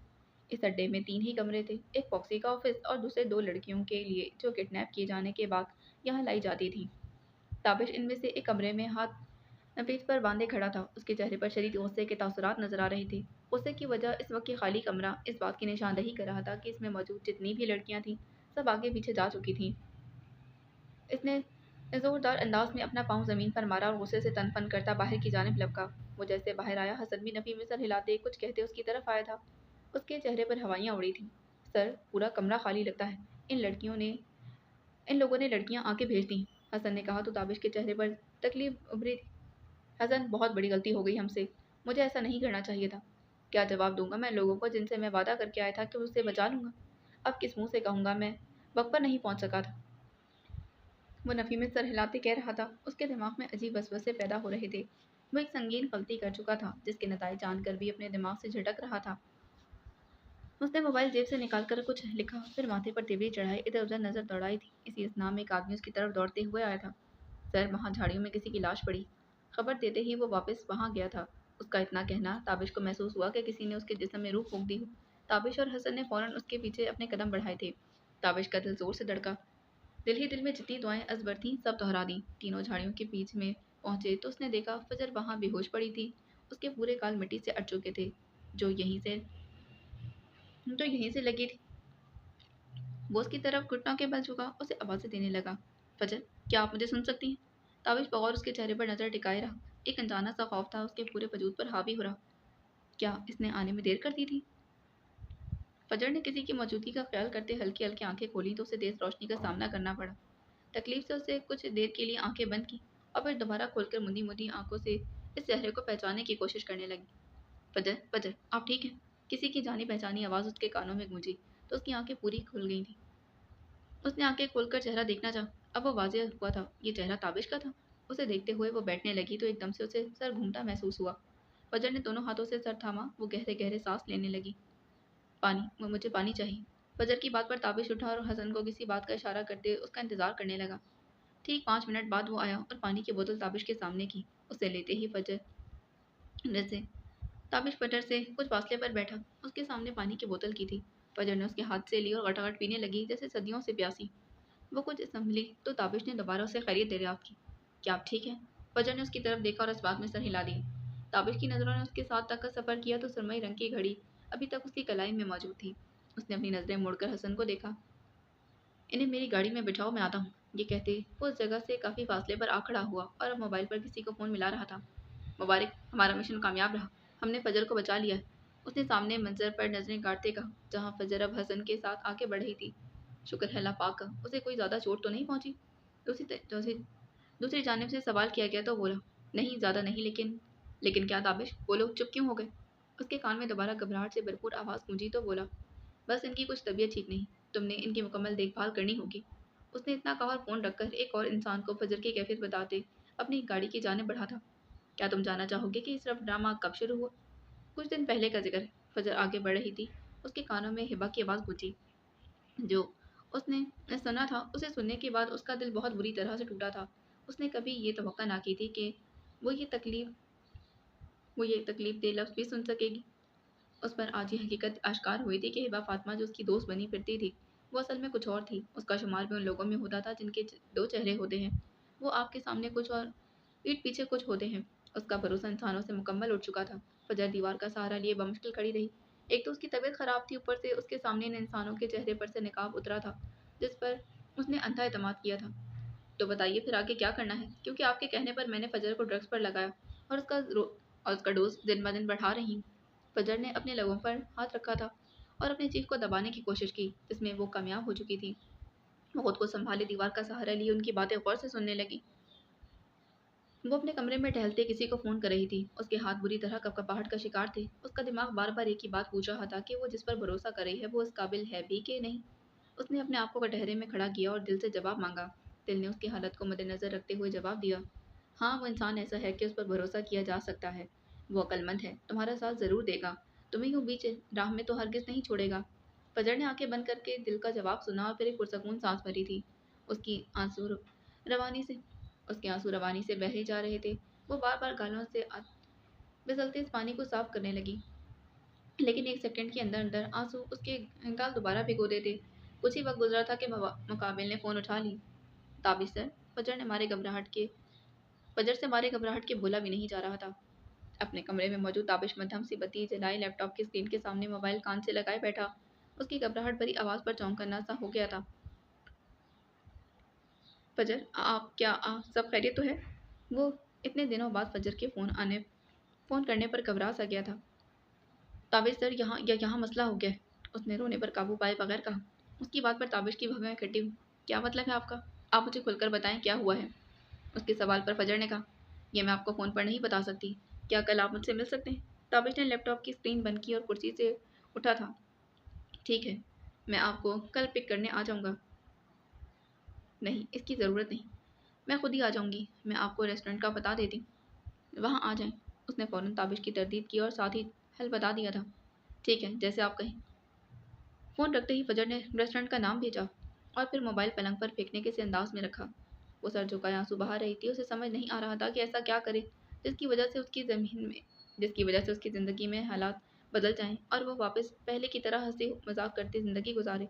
इस अड्डे में 3 ही कमरे थे, एक फॉक्सी का ऑफिस और दूसरे 2 लड़कियों के लिए जो किडनैप किए जाने के बाद यहाँ लाई जाती थी। ताबिश इनमें से एक कमरे में हाथ पीठ पर बांधे खड़ा था। उसके चेहरे पर शदीद गुस्से के तासुरात नजर आ रहे थे। गुस्से की वजह इस वक्त ये खाली कमरा इस बात की निशानदही कर रहा था कि इसमें मौजूद जितनी भी लड़कियां थीं सब आगे पीछे जा चुकी थीं। इसने जोरदार अंदाज में अपना पाँव जमीन पर मारा और गुस्से से तनपन करता बाहर की जानिब लपका। वो जैसे बाहर आया, हसन भी नफी में सर हिलाते कुछ कहते उसकी तरफ आया था। उसके चेहरे पर हवाइयाँ उड़ी थीं। सर, पूरा कमरा खाली लगता है। इन लोगों ने लड़कियां आके भेज दी, हसन ने कहा तो ताबिश के चेहरे पर तकलीफ उभरी थी। हसन, बहुत बड़ी गलती हो गई हमसे, मुझे ऐसा नहीं करना चाहिए था। क्या जवाब दूंगा मैं लोगों को जिनसे मैं वादा करके आया था कि उससे बचा लूंगा? अब किस मुंह से कहूंगा मैं वक्त पर नहीं पहुंच सका था? वो नफ़ी में सर हिलाते कह रहा था। उसके दिमाग में अजीब वसवसे पैदा हो रहे थे। वो एक संगीन गलती कर चुका था जिसके नतायज जानकर भी अपने दिमाग से झटक रहा था। उसने मोबाइल जेब से निकालकर कुछ लिखा, फिर माथे पर तिबड़ी चढ़ाई इधर उधर नजर दौड़ाई थी। इसी असना में एक आदमी उसकी तरफ दौड़ते हुए आया था। सर, वहाँ झाड़ियों में किसी की लाश पड़ी। खबर देते ही वो वापस वहाँ गया था। उसका इतना कहना ताबिश को महसूस हुआ कि किसी ने उसके जिस्म में रूह फूंक दी हो। ताबिश और हसन ने फौरन उसके पीछे अपने कदम बढ़ाए थे। ताबिश का दिल जोर से धड़का। दिल ही दिल में जितनी दुआएं अजबर थीं सब दोहरा दी। तीनों झाड़ियों के बीच में पहुंचे तो उसने देखा फजर वहाँ बेहोश पड़ी थी। उसके पूरे गाल मिट्टी से अट चुके थे जो यहीं से लगी थी। वो उसकी तरफ घुटनों के बल झुका, उसे आवाज़ें देने लगा। फजर, क्या आप मुझे सुन सकती हैं? ताबिश बगौर उसके चेहरे पर नजर टिकाए रहा। एक अनजाना सा खौफ था उसके पूरे वजूद पर हावी हो रहा। क्या इसने आने में देर कर दी थी? फजर ने किसी की मौजूदगी का ख्याल करते हल्की हल्की आंखें खोली तो उसे तेज रोशनी का सामना करना पड़ा। तकलीफ से उसे कुछ देर के लिए आंखें बंद की और फिर दोबारा खोलकर मुंदी मुंदी आंखों से इस चेहरे को पहचानने की कोशिश करने लगी। फजर, फजर, आप ठीक हैं? किसी की जानी पहचानी आवाज़ उसके कानों में गूंजी तो उसकी आंखें पूरी खुल गई थी। उसने आंखें खोलकर चेहरा देखना चाहा। अब वो वाज़ेह हुआ था, ये चेहरा ताबिश का था। उसे देखते हुए वो बैठने लगी तो एकदम से उसे सर घूमता महसूस हुआ। फजर ने दोनों हाथों से सर थामा, वो गहरे गहरे सांस लेने लगी। पानी, मुझे पानी चाहिए। फजर की बात पर ताबिश उठा और हसन को किसी बात का इशारा करते उसका इंतजार करने लगा। ठीक 5 मिनट बाद वो आया और पानी की बोतल ताबिश के सामने की। उसे लेते ही फजर जैसे ताबिश फजर से कुछ फासले पर बैठा। उसके सामने पानी की बोतल की थी। फजर ने उसके हाथ से ली और गटागट पीने लगी जैसे सदियों से प्यासी। वो कुछ संभली तो ताबिश ने दोबारा उसे खैरियत दरियाफ्त की। क्या आप ठीक हैं? फजर ने उसकी तरफ देखा और इस बात में सर हिला दी। ताबिश की नज़रों ने उसके साथ तक का सफ़र किया तो सुरमई रंग की घड़ी अभी तक उसकी कलाई में मौजूद थी। उसने अपनी नज़रें मोड़कर हसन को देखा। इन्हें मेरी गाड़ी में बिठाओ, मैं आता हूँ। ये कहते वो उस जगह से काफ़ी फासले पर आ खड़ा हुआ और अब मोबाइल पर किसी को फ़ोन मिला रहा था। मुबारक, हमारा मिशन कामयाब रहा। हमने फजर को बचा लिया है। उसने सामने मंजर पर नजरें गाड़ते कहा जहाँ फजर अब हसन के साथ आगे बढ़ रही थी। शुक्र है अल्लाह पाक का, उसे कोई ज़्यादा चोट तो नहीं पहुंची? दूसरी दूसरी जानिब से सवाल किया गया तो बोला, नहीं ज़्यादा नहीं, लेकिन क्या ताबिश, बोलो, चुप क्यों हो गए? उसके कान में दोबारा घबराहट से भरपूर आवाज़ गूंजी तो बोला, बस इनकी कुछ तबीयत ठीक नहीं, तुमने इनकी मुकम्मल देखभाल करनी होगी। उसने इतना कहा और फ़ोन रखकर एक और इंसान को फजर की कैफियत बताते अपनी गाड़ी की जानिब बढ़ा था। क्या तुम जानना चाहोगे कि इस रफ ड्रामा कब शुरू हुआ? कुछ दिन पहले का जिक्र है। फजर आगे बढ़ रही थी। उसके कानों में हिबा की आवाज़ गूंजी। जो उसने सुना था, उसे सुनने के बाद उसका दिल बहुत बुरी तरह से टूटा था। उसने कभी ये तवक्का ना की थी कि वो ये तकलीफ वो ये तकलीफ दे लफ्ज़ भी सुन सकेगी। उस पर आज ये हकीकत आश्कार हुई थी कि हिबा फातिमा जो उसकी दोस्त बनी फिरती थी, वो असल में कुछ और थी। उसका शुमार भी उन लोगों में होता था जिनके 2 चेहरे होते हैं। वो आपके सामने कुछ और पीठ पीछे कुछ होते हैं। उसका भरोसा इंसानों से मुकम्मल उठ चुका था। फजर दीवार का सहारा लिए बमुश्किल खड़ी रही। एक तो उसकी तबीयत खराब थी, ऊपर से उसके सामने इन इंसानों के चेहरे पर से निकाब उतरा था जिस पर उसने अंधा एतमाद किया था। तो बताइए फिर आगे क्या करना है? क्योंकि आपके कहने पर मैंने फजर को ड्रग्स पर लगाया और उसका डोज दिन ब दिन बढ़ा रही हूँ। फजर ने अपने लबों पर हाथ रखा था और अपनी चीख को दबाने की कोशिश की जिसमें वो कामयाब हो चुकी थी। वो खुद को संभाले दीवार का सहारा लिए उनकी बातें गौर से सुनने लगी। वो अपने कमरे में टहलते किसी को फ़ोन कर रही थी। उसके हाथ बुरी तरह कपकपाहट का शिकार थे। उसका दिमाग बार-बार एक ही बात पूछ रहा था कि वो जिस पर भरोसा कर रही है वो इस काबिल है भी कि नहीं। उसने अपने आप को कटहरे में खड़ा किया और दिल से जवाब मांगा। दिल ने उसकी हालत को मद्देनज़र रखते हुए जवाब दिया, हाँ, वो इंसान ऐसा है कि उस पर भरोसा किया जा सकता है। वो अक्लमंद है, तुम्हारा साथ ज़रूर देगा, तुम्हें यूँ बीच राह में तो हरगिज़ नहीं छोड़ेगा। फजर ने आंखें बंद करके दिल का जवाब सुना और फिर एक पुरसकून सांस भरी थी। उसकी आंसू रवानी से उसके आंसू रवानी से बह ही जा रहे थे। वो बार-बार गालों से फिसलते इस पानी को साफ करने लगी, लेकिन एक सेकंड के अंदर-अंदर आंसू उसके गाल दोबारा भिगो देते। कुछ ही वक़्त गुज़रा था कि मुक़ाबिल ने फ़ोन उठा ली। ताबिश सर, फजर ने मारे घबराहट के फजर से मारे घबराहट के बोला भी नहीं जा रहा था। अपने कमरे में मौजूद ताबिश मद्धम सी बत्ती जलाई लैपटॉप की स्क्रीन के सामने मोबाइल कान से लगाए बैठा। उसकी घबराहट भरी आवाज़ पर चौंकना सा हो गया था। फजर, आप क्या सब खैरियत तो है? वो इतने दिनों बाद फजर के फ़ोन करने पर घबरा सा गया था। ताबिश सर, यहाँ मसला हो गया है। उसने रोने पर काबू पाए बगैर कहा। उसकी बात पर ताबिश की भवें इकट्ठी हुई। क्या मतलब है आपका? आप मुझे खुलकर बताएं क्या हुआ है? उसके सवाल पर फजर ने कहा, ये मैं आपको फ़ोन पर नहीं बता सकती। क्या कल आप मुझसे मिल सकते हैं? ताबिश ने लैपटॉप की स्क्रीन बंद की और कुर्सी से उठा था। ठीक है, मैं आपको कल पिक करने आ जाऊँगा। नहीं, इसकी ज़रूरत नहीं। मैं खुद ही आ जाऊँगी। मैं आपको रेस्टोरेंट का बता देती हूँ, वहाँ आ जाएँ। उसने फ़ौरन ताबिश की तरदीद की और साथ ही हल बता दिया था। ठीक है, जैसे आप कहें। फ़ोन रखते ही फजर ने रेस्टोरेंट का नाम भेजा और फिर मोबाइल पलंग पर फेंकने के से अंदाज में रखा। वो सर झुकाए आंसू बहा रही थी। उसे समझ नहीं आ रहा था कि ऐसा क्या करे जिसकी वजह से उसकी ज़मीन में जिसकी वजह से उसकी ज़िंदगी में हालात बदल जाएं और वो वापस पहले की तरह हंसी मजाक करती ज़िंदगी गुजारे।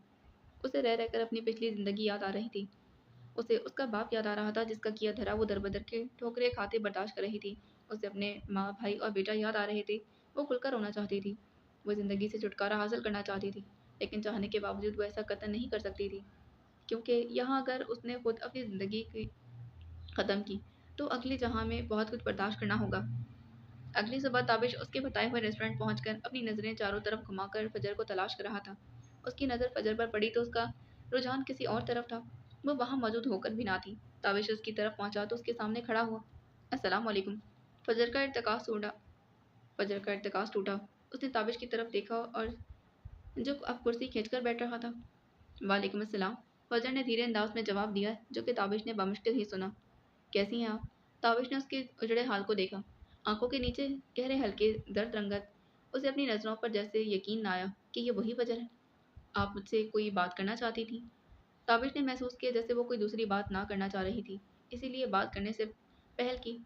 उसे रह रहकर अपनी पिछली ज़िंदगी याद आ रही थी। उसे उसका बाप याद आ रहा था जिसका किया धरा वो दर-बदर के ठोकरें खाते बर्दाश्त कर रही थी। उसे अपने माँ, भाई और बेटा याद आ रहे थे। वो खुलकर रोना चाहती थी। वो ज़िंदगी से छुटकारा हासिल करना चाहती थी, लेकिन चाहने के बावजूद वो ऐसा कतई नहीं कर सकती थी, क्योंकि यहाँ अगर उसने खुद अपनी ज़िंदगी की ख़त्म की, तो अगले जहाँ में बहुत कुछ बर्दाश्त करना होगा। अगली सुबह ताबिश उसके बताए हुए रेस्टोरेंट पहुंचकर अपनी नज़रें चारों तरफ घुमाकर फजर को तलाश कर रहा था। उसकी नज़र फजर पर पड़ी तो उसका रुझान किसी और तरफ था। वो वहाँ मौजूद होकर भी ना थी। ताबिश उसकी तरफ पहुंचा तो उसके सामने खड़ा हुआ। अस्सलाम वालेकुम। फजर का इर्तिकास टूटा फजर का इर्तिकास टूटा। उसने ताबिश की तरफ देखा और जो अब कुर्सी खींचकर बैठ रहा था। वालेकुम अस्सलाम। फजर ने धीरे अंदाज में जवाब दिया, जो कि ताबिश ने बमुश्किल ही सुना। कैसी हैं आप? ताबिश ने उसके उजड़े हाल को देखा। आंखों के नीचे गहरे हल्के दर्द रंगत। उसे अपनी नज़रों पर जैसे यकीन ना आया कि ये वही फजर है। आप मुझसे कोई बात करना चाहती थी? ताबिश ने महसूस किया जैसे वो कोई दूसरी बात ना करना चाह रही थी, इसीलिए बात करने से पहल की।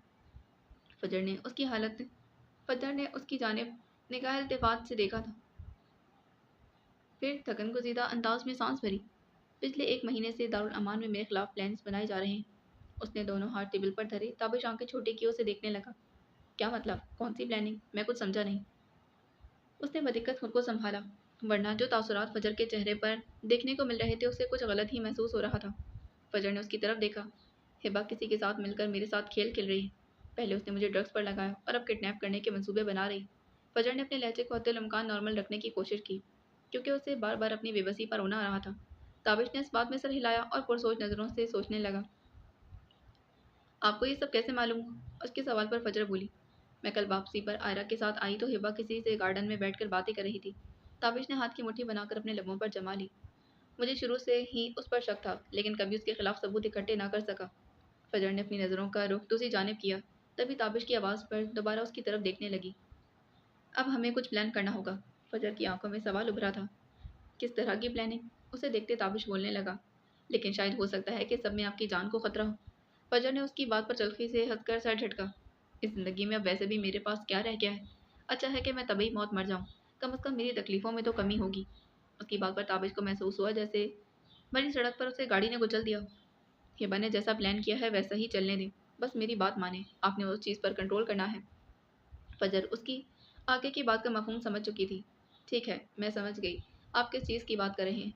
फजर ने उसकी हालत फजर ने उसकी जानिब निगाह इल्तिफात से देखा था, फिर थकनकुज़ीदा अंदाज में सांस भरी। पिछले 1 महीने से दारुल अमान में मेरे खिलाफ प्लान्स बनाए जा रहे हैं। उसने दोनों हाथ टेबल पर धरे। ताबिश आंखें छोटी की उसे देखने लगा। क्या मतलब? कौन सी प्लानिंग? मैं कुछ समझा नहीं। उसने बदिक्कत खुद को संभाला, वरना जो तासुरात फजर के चेहरे पर देखने को मिल रहे थे उसे कुछ गलत ही महसूस हो रहा था। फजर ने उसकी तरफ देखा। हिबा किसी के साथ मिलकर मेरे साथ खेल खेल रही है। पहले उसने मुझे ड्रग्स पर लगाया और अब किडनैप करने के मंसूबे बना रही। फजर ने अपने लहजे को हद्दुल-इम्कान नॉर्मल रखने की कोशिश की, क्योंकि उसे बार बार अपनी बेबसी पर रोना आ रहा था। ताबिश ने इस बात में सर हिलाया और पुरसोच नज़रों से सोचने लगा। आपको ये सब कैसे मालूम हुआ? उसके सवाल पर फजर बोली, मैं कल वापसी पर आयरा के साथ आई तो हिबा किसी से गार्डन में बैठकर बातें कर रही थी। ताबिश ने हाथ की मुट्ठी बनाकर अपने लबों पर जमा ली। मुझे शुरू से ही उस पर शक था, लेकिन कभी उसके खिलाफ सबूत इकट्ठे ना कर सका। फजर ने अपनी नज़रों का रुख दूसरी जानिब किया। तभी ताबिश की आवाज़ पर दोबारा उसकी तरफ देखने लगी। अब हमें कुछ प्लान करना होगा। फजर की आंखों में सवाल उभरा था। किस तरह की प्लानिंग? उसे देखते ताबिश बोलने लगा, लेकिन शायद हो सकता है कि सब में आपकी जान को खतरा हो। फजर ने उसकी बात पर तल्खी से हंसकर सर झटका। इस जिंदगी में अब वैसे भी मेरे पास क्या रह गया है? अच्छा है कि मैं तभी मौत मर जाऊं। कम से कम मेरी तकलीफों में तो कमी होगी। उसकी बात पर ताबिश को महसूस हुआ जैसे भरी सड़क पर उसे गाड़ी ने कुचल दिया। हिबा ने जैसा प्लान किया है वैसा ही चलने दें। बस मेरी बात माने, आपने उस चीज़ पर कंट्रोल करना है। फजर उसकी आगे की बात का मफहूम समझ चुकी थी। ठीक है, मैं समझ गई। आप किस चीज़ की बात कर रहे हैं?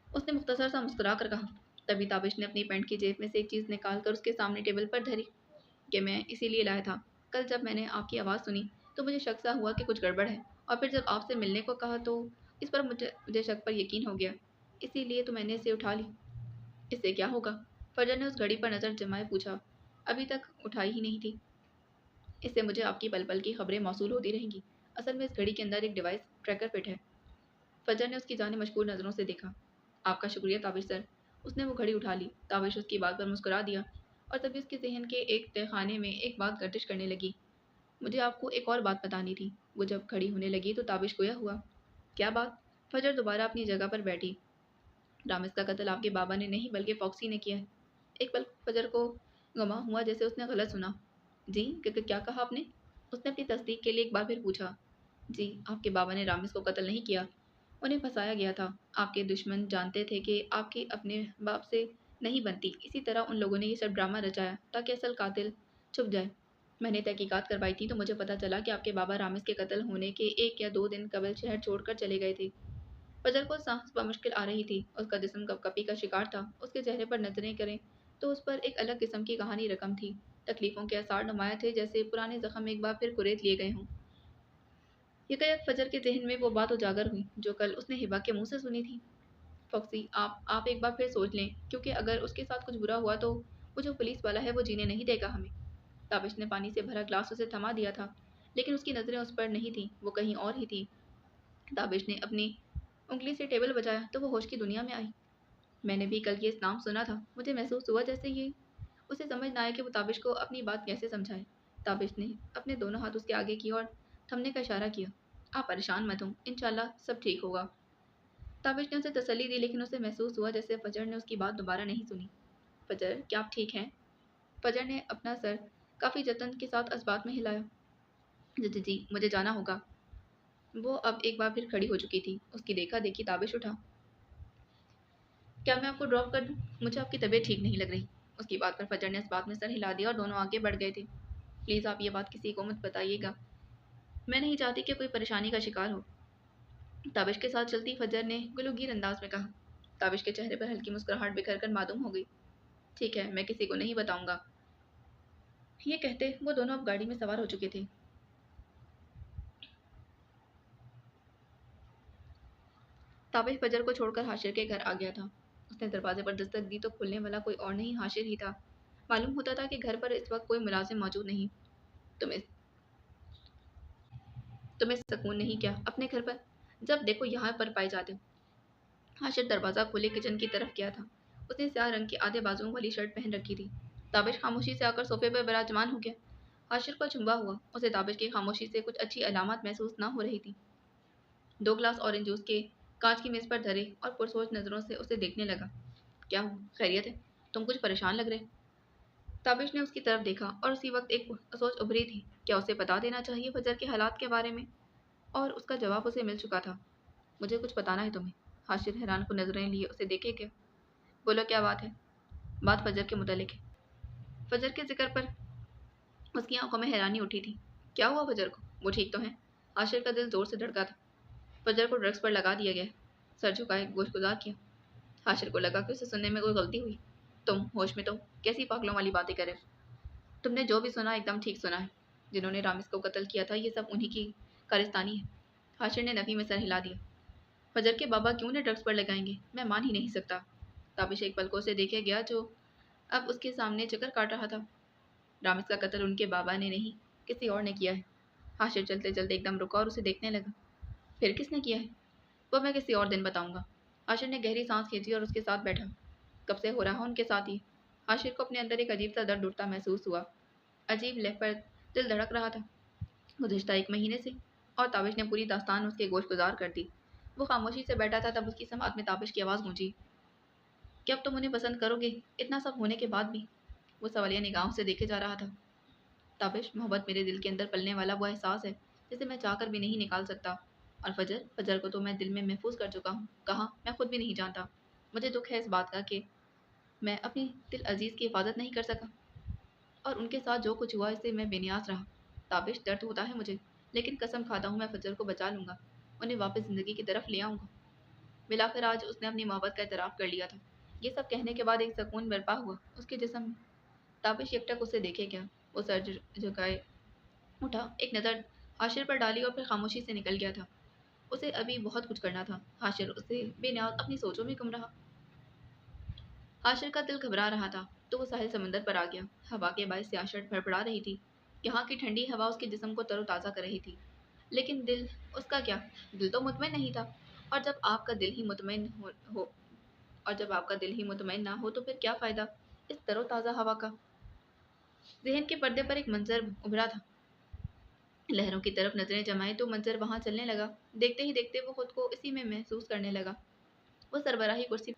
उसने मुख्तसर सा मुस्कुरा कर कहा। तभी ताबिश ने अपनी पैंट की जेब में से एक चीज़ निकाल कर उसके सामने टेबल पर धरी, कि मैं इसीलिए लाया था। कल जब मैंने आपकी आवाज़ सुनी तो मुझे शक सा हुआ कि कुछ गड़बड़ है, और फिर जब आपसे मिलने को कहा तो इस पर मुझे मुझे शक पर यकीन हो गया। اسی لیے تو میں نے اسے اٹھا لی۔ اس سے کیا ہوگا؟ فجر نے اس گھڑی پر نظر جمائے پوچھا۔ ابھی تک اٹھائی ہی نہیں تھی۔ اس سے مجھے آپ کی پل پل کی خبریں موصول ہوتی رہیں گی۔ اصل میں اس گھڑی کے اندر ایک ڈیوائس ٹریکر فٹ ہے۔ فجر نے اس کی جانب مشکور نظروں سے دیکھا۔ آپ کا شکریہ تابش سر۔ اس نے وہ گھڑی اٹھا لی۔ تابش اس کی بات پر مسکرا دیا اور تبھی اس کے ذہن کے ایک تہہ خانے میں ایک بات گردش کرنے لگی۔ مجھے آپ کو ایک اور بات بتانی تھی۔ وہ جب کھڑی ہونے لگی تو تابش گویا ہوا۔ کیا بات؟ فجر دوبارہ اپنی جگہ پر بیٹھی۔ رامز کا قتل آپ کے بابا نے نہیں بلکہ فاکسی نے کیا ہے۔ ایک پل فجر کو گما ہوا جیسے اس نے غلط سنا۔ جی کیا کہا آپ نے؟ اس نے اپنی تصدیق کے لیے ایک بار پھر پوچھا۔ جی آپ کے بابا نے رامز کو قتل نہیں کیا، انہیں پھنسایا گیا تھا۔ آپ کے دشمن جانتے تھے کہ آپ کی اپنے باپ سے نہیں بنتی، اسی طرح ان لوگوں نے یہ سب ڈرامہ رچایا تاکہ اصل قاتل چھپ جائے۔ میں نے تحقیقات کروائی تھی تو مجھے پتہ چلا کہ آپ کے بابا رامز کے قتل ہونے کے 1 یا 2 دن قبل شہر چھوڑ کر چلے گئے تھے۔ فجر کو سانس بمشکل آ رہی تھی۔ اس کا جسم کپکپی کا شکار تھا۔ اس کے چہرے پر نظریں کریں تو اس پر ایک الگ قسم کی کہانی رقم تھی۔ تکلیفوں کے آثار نمایاں تھے، جیسے پرانے زخم ایک بار پھر کریت لیے گئے ہوں۔ یکایک فجر کے ذہن میں وہ بات اجاگر ہوئی جو کل اس نے ہبا کے منہ سے سنی تھی۔ فوکسی آپ ایک بار پھر سوچ لیں، کیونکہ اگر اس کے ساتھ کچھ برا ہوا تو وہ جو پولیس والا ہے وہ جینے نہیں دے گا ہمیں۔ تابش نے پانی سے بھرا گلاس اسے تھما دیا تھا، لیکن اس کی نظریں اس پر نہیں تھیں، وہ کہیں اور ہی تھیں۔ تابش نے اپنی انگلی سے ٹیبل بجایا تو وہ ہوش کی دنیا میں آئی۔ میں نے بھی کل یہ نام سنا تھا۔ مجھے محسوس ہوا جیسے یہ اسے سمجھ نہ آئے کہ وہ تابش کو اپنی بات کیسے سمجھائے۔ تابش نے اپنے دونوں ہاتھ اس کے آگے کیے اور تھمنے کا اشارہ کیا۔ آپ پریشان مت ہوں، انشاءاللہ سب ٹھیک ہوگا۔ تابش نے اسے تسلی دی، لیکن اسے محسوس ہوا جیسے فجر نے اس کی بات دوبارہ نہیں سنی۔ فجر کیا آپ ٹھیک ہیں؟ فجر نے اپنا سر کافی جتن کے ساتھ اسبات میں ہلایا۔ جی مجھے جانا ہوگا۔ وہ اب ایک بار پھر کھڑی ہو چکی تھی۔ اس کی دیکھا دیکھی تابش اٹھا۔ کیا میں آپ کو ڈراپ کر دوں؟ مجھے آپ کی طبیعت ٹھیک نہیں لگ رہی۔ اس کی بات پر فجر نے اس بات میں سر ہلا دیا اور دونوں آگے بڑھ گئے تھے۔ پلیز آپ یہ بات کسی کو مت بتائیے گا۔ میں نہیں چاہتی کہ کوئی پریشانی کا شکار ہو، تابش کے ساتھ چلتی فجر نے گلوگیر انداز میں کہا۔ تابش کے چہرے پر ہلکی مسکراہٹ بکھر کر معدوم ہو گئی۔ ٹھیک ہے، میں کسی کو نہیں بتاؤں گا۔ یہ کہتے وہ دونوں اب گاڑی میں سوار ہو چکے تھے۔ تابش فجر کو چھوڑ کر حاشر کے گھر آ گیا تھا۔ اس نے دروازے پر دستک دی تو کھلنے والا کوئی اور نہیں حاشر ہی تھا۔ معلوم ہوتا تھا کہ گھر پر اس وقت کوئی ملازم موجود نہیں۔ تمہیں سکون نہیں کیا اپنے گھر پر؟ جب دیکھو یہاں پر پائے جاتے ہو۔ حاشر دروازہ کھولے کچن کی طرف گیا تھا۔ اس نے سیاہ رنگ کی آدھے بازوؤں والی شرٹ پہن رکھی تھی۔ تابش خاموشی سے آ کر صوفے پر براجمان ہو گیا۔ حاشر کو چنبا ہوا۔ اسے تابش کی خاموشی سے کچھ اچھی علامات محسوس نہ ہو رہی تھی۔ 2 گلاس اورنج جوس کے کانچ کی میز پر دھرے اور پرسوچ نظروں سے اسے دیکھنے لگا۔ کیا ہو؟ خیریت ہے؟ تم کچھ پریشان لگ رہے۔ تابش نے اس کی طرف دیکھا اور اسی وقت ایک سوچ ابھری تھی۔ کیا اسے بتا دینا چاہیے فجر کے حالات کے بارے میں؟ اور اس کا جواب اسے مل چکا تھا۔ مجھے کچھ بتانا ہے تمہیں۔ حاشر حیران کو نظریں لیے اسے دیکھے گیا۔ بولو کیا بات ہے؟ بات فجر کے متعلق ہے۔ فجر کے ذکر پر اس کی آنکھوں میں حیرانی اٹھی تھی۔ کیا ہوا فجر کو؟ وہ ٹھیک تو ہے؟ حاشر کا دل زور سے دھڑکا تھا۔ فجر کو ڈرگس پر لگا دیا گیا۔ سر جھکائے گوش گزار کیا۔ حاشر کو لگا کہ اسے سننے میں کوئی غلطی ہوئی۔ تم ہوش میں تو کیسی پاگلوں والی باتیں کرے؟ تم نے جو بھی سنا ایک دم ٹھیک سنا ہے۔ جنہوں نے رامز کو قتل کیا تھا یہ سب انہی کی کارستانی ہے۔ حاشر نے نفی میں سر ہلا دیا۔ فجر کے بابا کیوں نے ڈرگس پر لگائیں گے؟ میں مان ہی نہیں سکتا۔ تابش ایک پل کو اسے دیکھے گیا جو اب اس کے سامنے چکر کاٹ رہا تھا۔ رامز کا قتل ان کے بابا نے نہیں کسی اور نے کیا ہے۔ حاشر چلتے چلتے ایک دم رکا اور اسے دیکھنے لگا۔ پھر کس نے کیا ہے؟ وہ میں کسی اور دن بتاؤں گا۔ حاشر نے گہری سانس کھینچی اور اس کے ساتھ بیٹھا۔ کب سے ہو رہا ان کے ساتھ ہی؟ حاشر کو اپنے اندر ایک عجیب سا درد اٹھتا محسوس ہوا۔ عجیب لہ پر دل دھڑک رہا تھا۔ گزشتہ 1 مہینے سے۔ اور تابش نے پوری داستان اس کے گوش گزار کر دی۔ وہ خاموشی سے بیٹھا تھا، تب اس کی سماعت میں تابش کی آواز گونجی۔ کیا اب تم انہیں پسند کرو گے اتنا سب ہونے کے بعد بھی؟ وہ سوالیہ نگاہوں سے دیکھے جا رہا تھا۔ تابش محبت میرے دل کے اندر پلنے والا وہ احساس ہے جسے میں چاہ کر بھی نہیں نکال سکتا۔ اور فجر کو تو میں دل میں محفوظ کر چکا ہوں۔ کہاں میں خود بھی نہیں جانتا۔ مجھے دکھ ہے اس بات کا کہ میں اپنی دل عزیز کی حفاظت نہیں کر سکا، اور ان کے ساتھ جو کچھ ہوا اس سے میں بے نیاز رہا۔ تابش درد ہوتا ہے مجھے، لیکن قسم کھاتا ہوں میں فجر کو بچا لوں گا، انہیں واپس زندگی کی طرف لے آؤں گا۔ بلاخر آج اس نے اپنی محبت کا اعتراف کر لیا تھا۔ یہ سب کہنے کے بعد ایک سکون برپا ہوا اس کے جسم میں۔ تابش یکٹک اسے دیکھے گیا۔ وہ سر جھکائے اٹھا، ایک نظر حاشر پر ڈالی اور پھر خاموشی سے نکل گیا تھا۔ उसे अभी बहुत कुछ करना था। हाशिर उसे बेनियाज अपनी सोचों में गुम रहा। हाशिर का दिल घबरा रहा था तो वो साहिल समंदर पर आ गया। हवा के बायस से शर्ट फड़फड़ा रही थी। यहाँ की ठंडी हवा उसके जिस्म को तरोताज़ा कर रही थी। लेकिन दिल, उसका क्या? दिल तो मुतमईन नहीं था। और जब आपका दिल ही मुतमईन हो और जब आपका दिल ही मुतमईन ना हो तो फिर क्या फ़ायदा इस तरोताज़ा हवा का? ज़हन के पर्दे पर एक मंज़र उभरा था। लहरों की तरफ नज़रें जमाए तो मंज़र वहाँ चलने लगा। देखते ही देखते वो खुद को इसी में महसूस करने लगा। वो सरबराही कुर्सी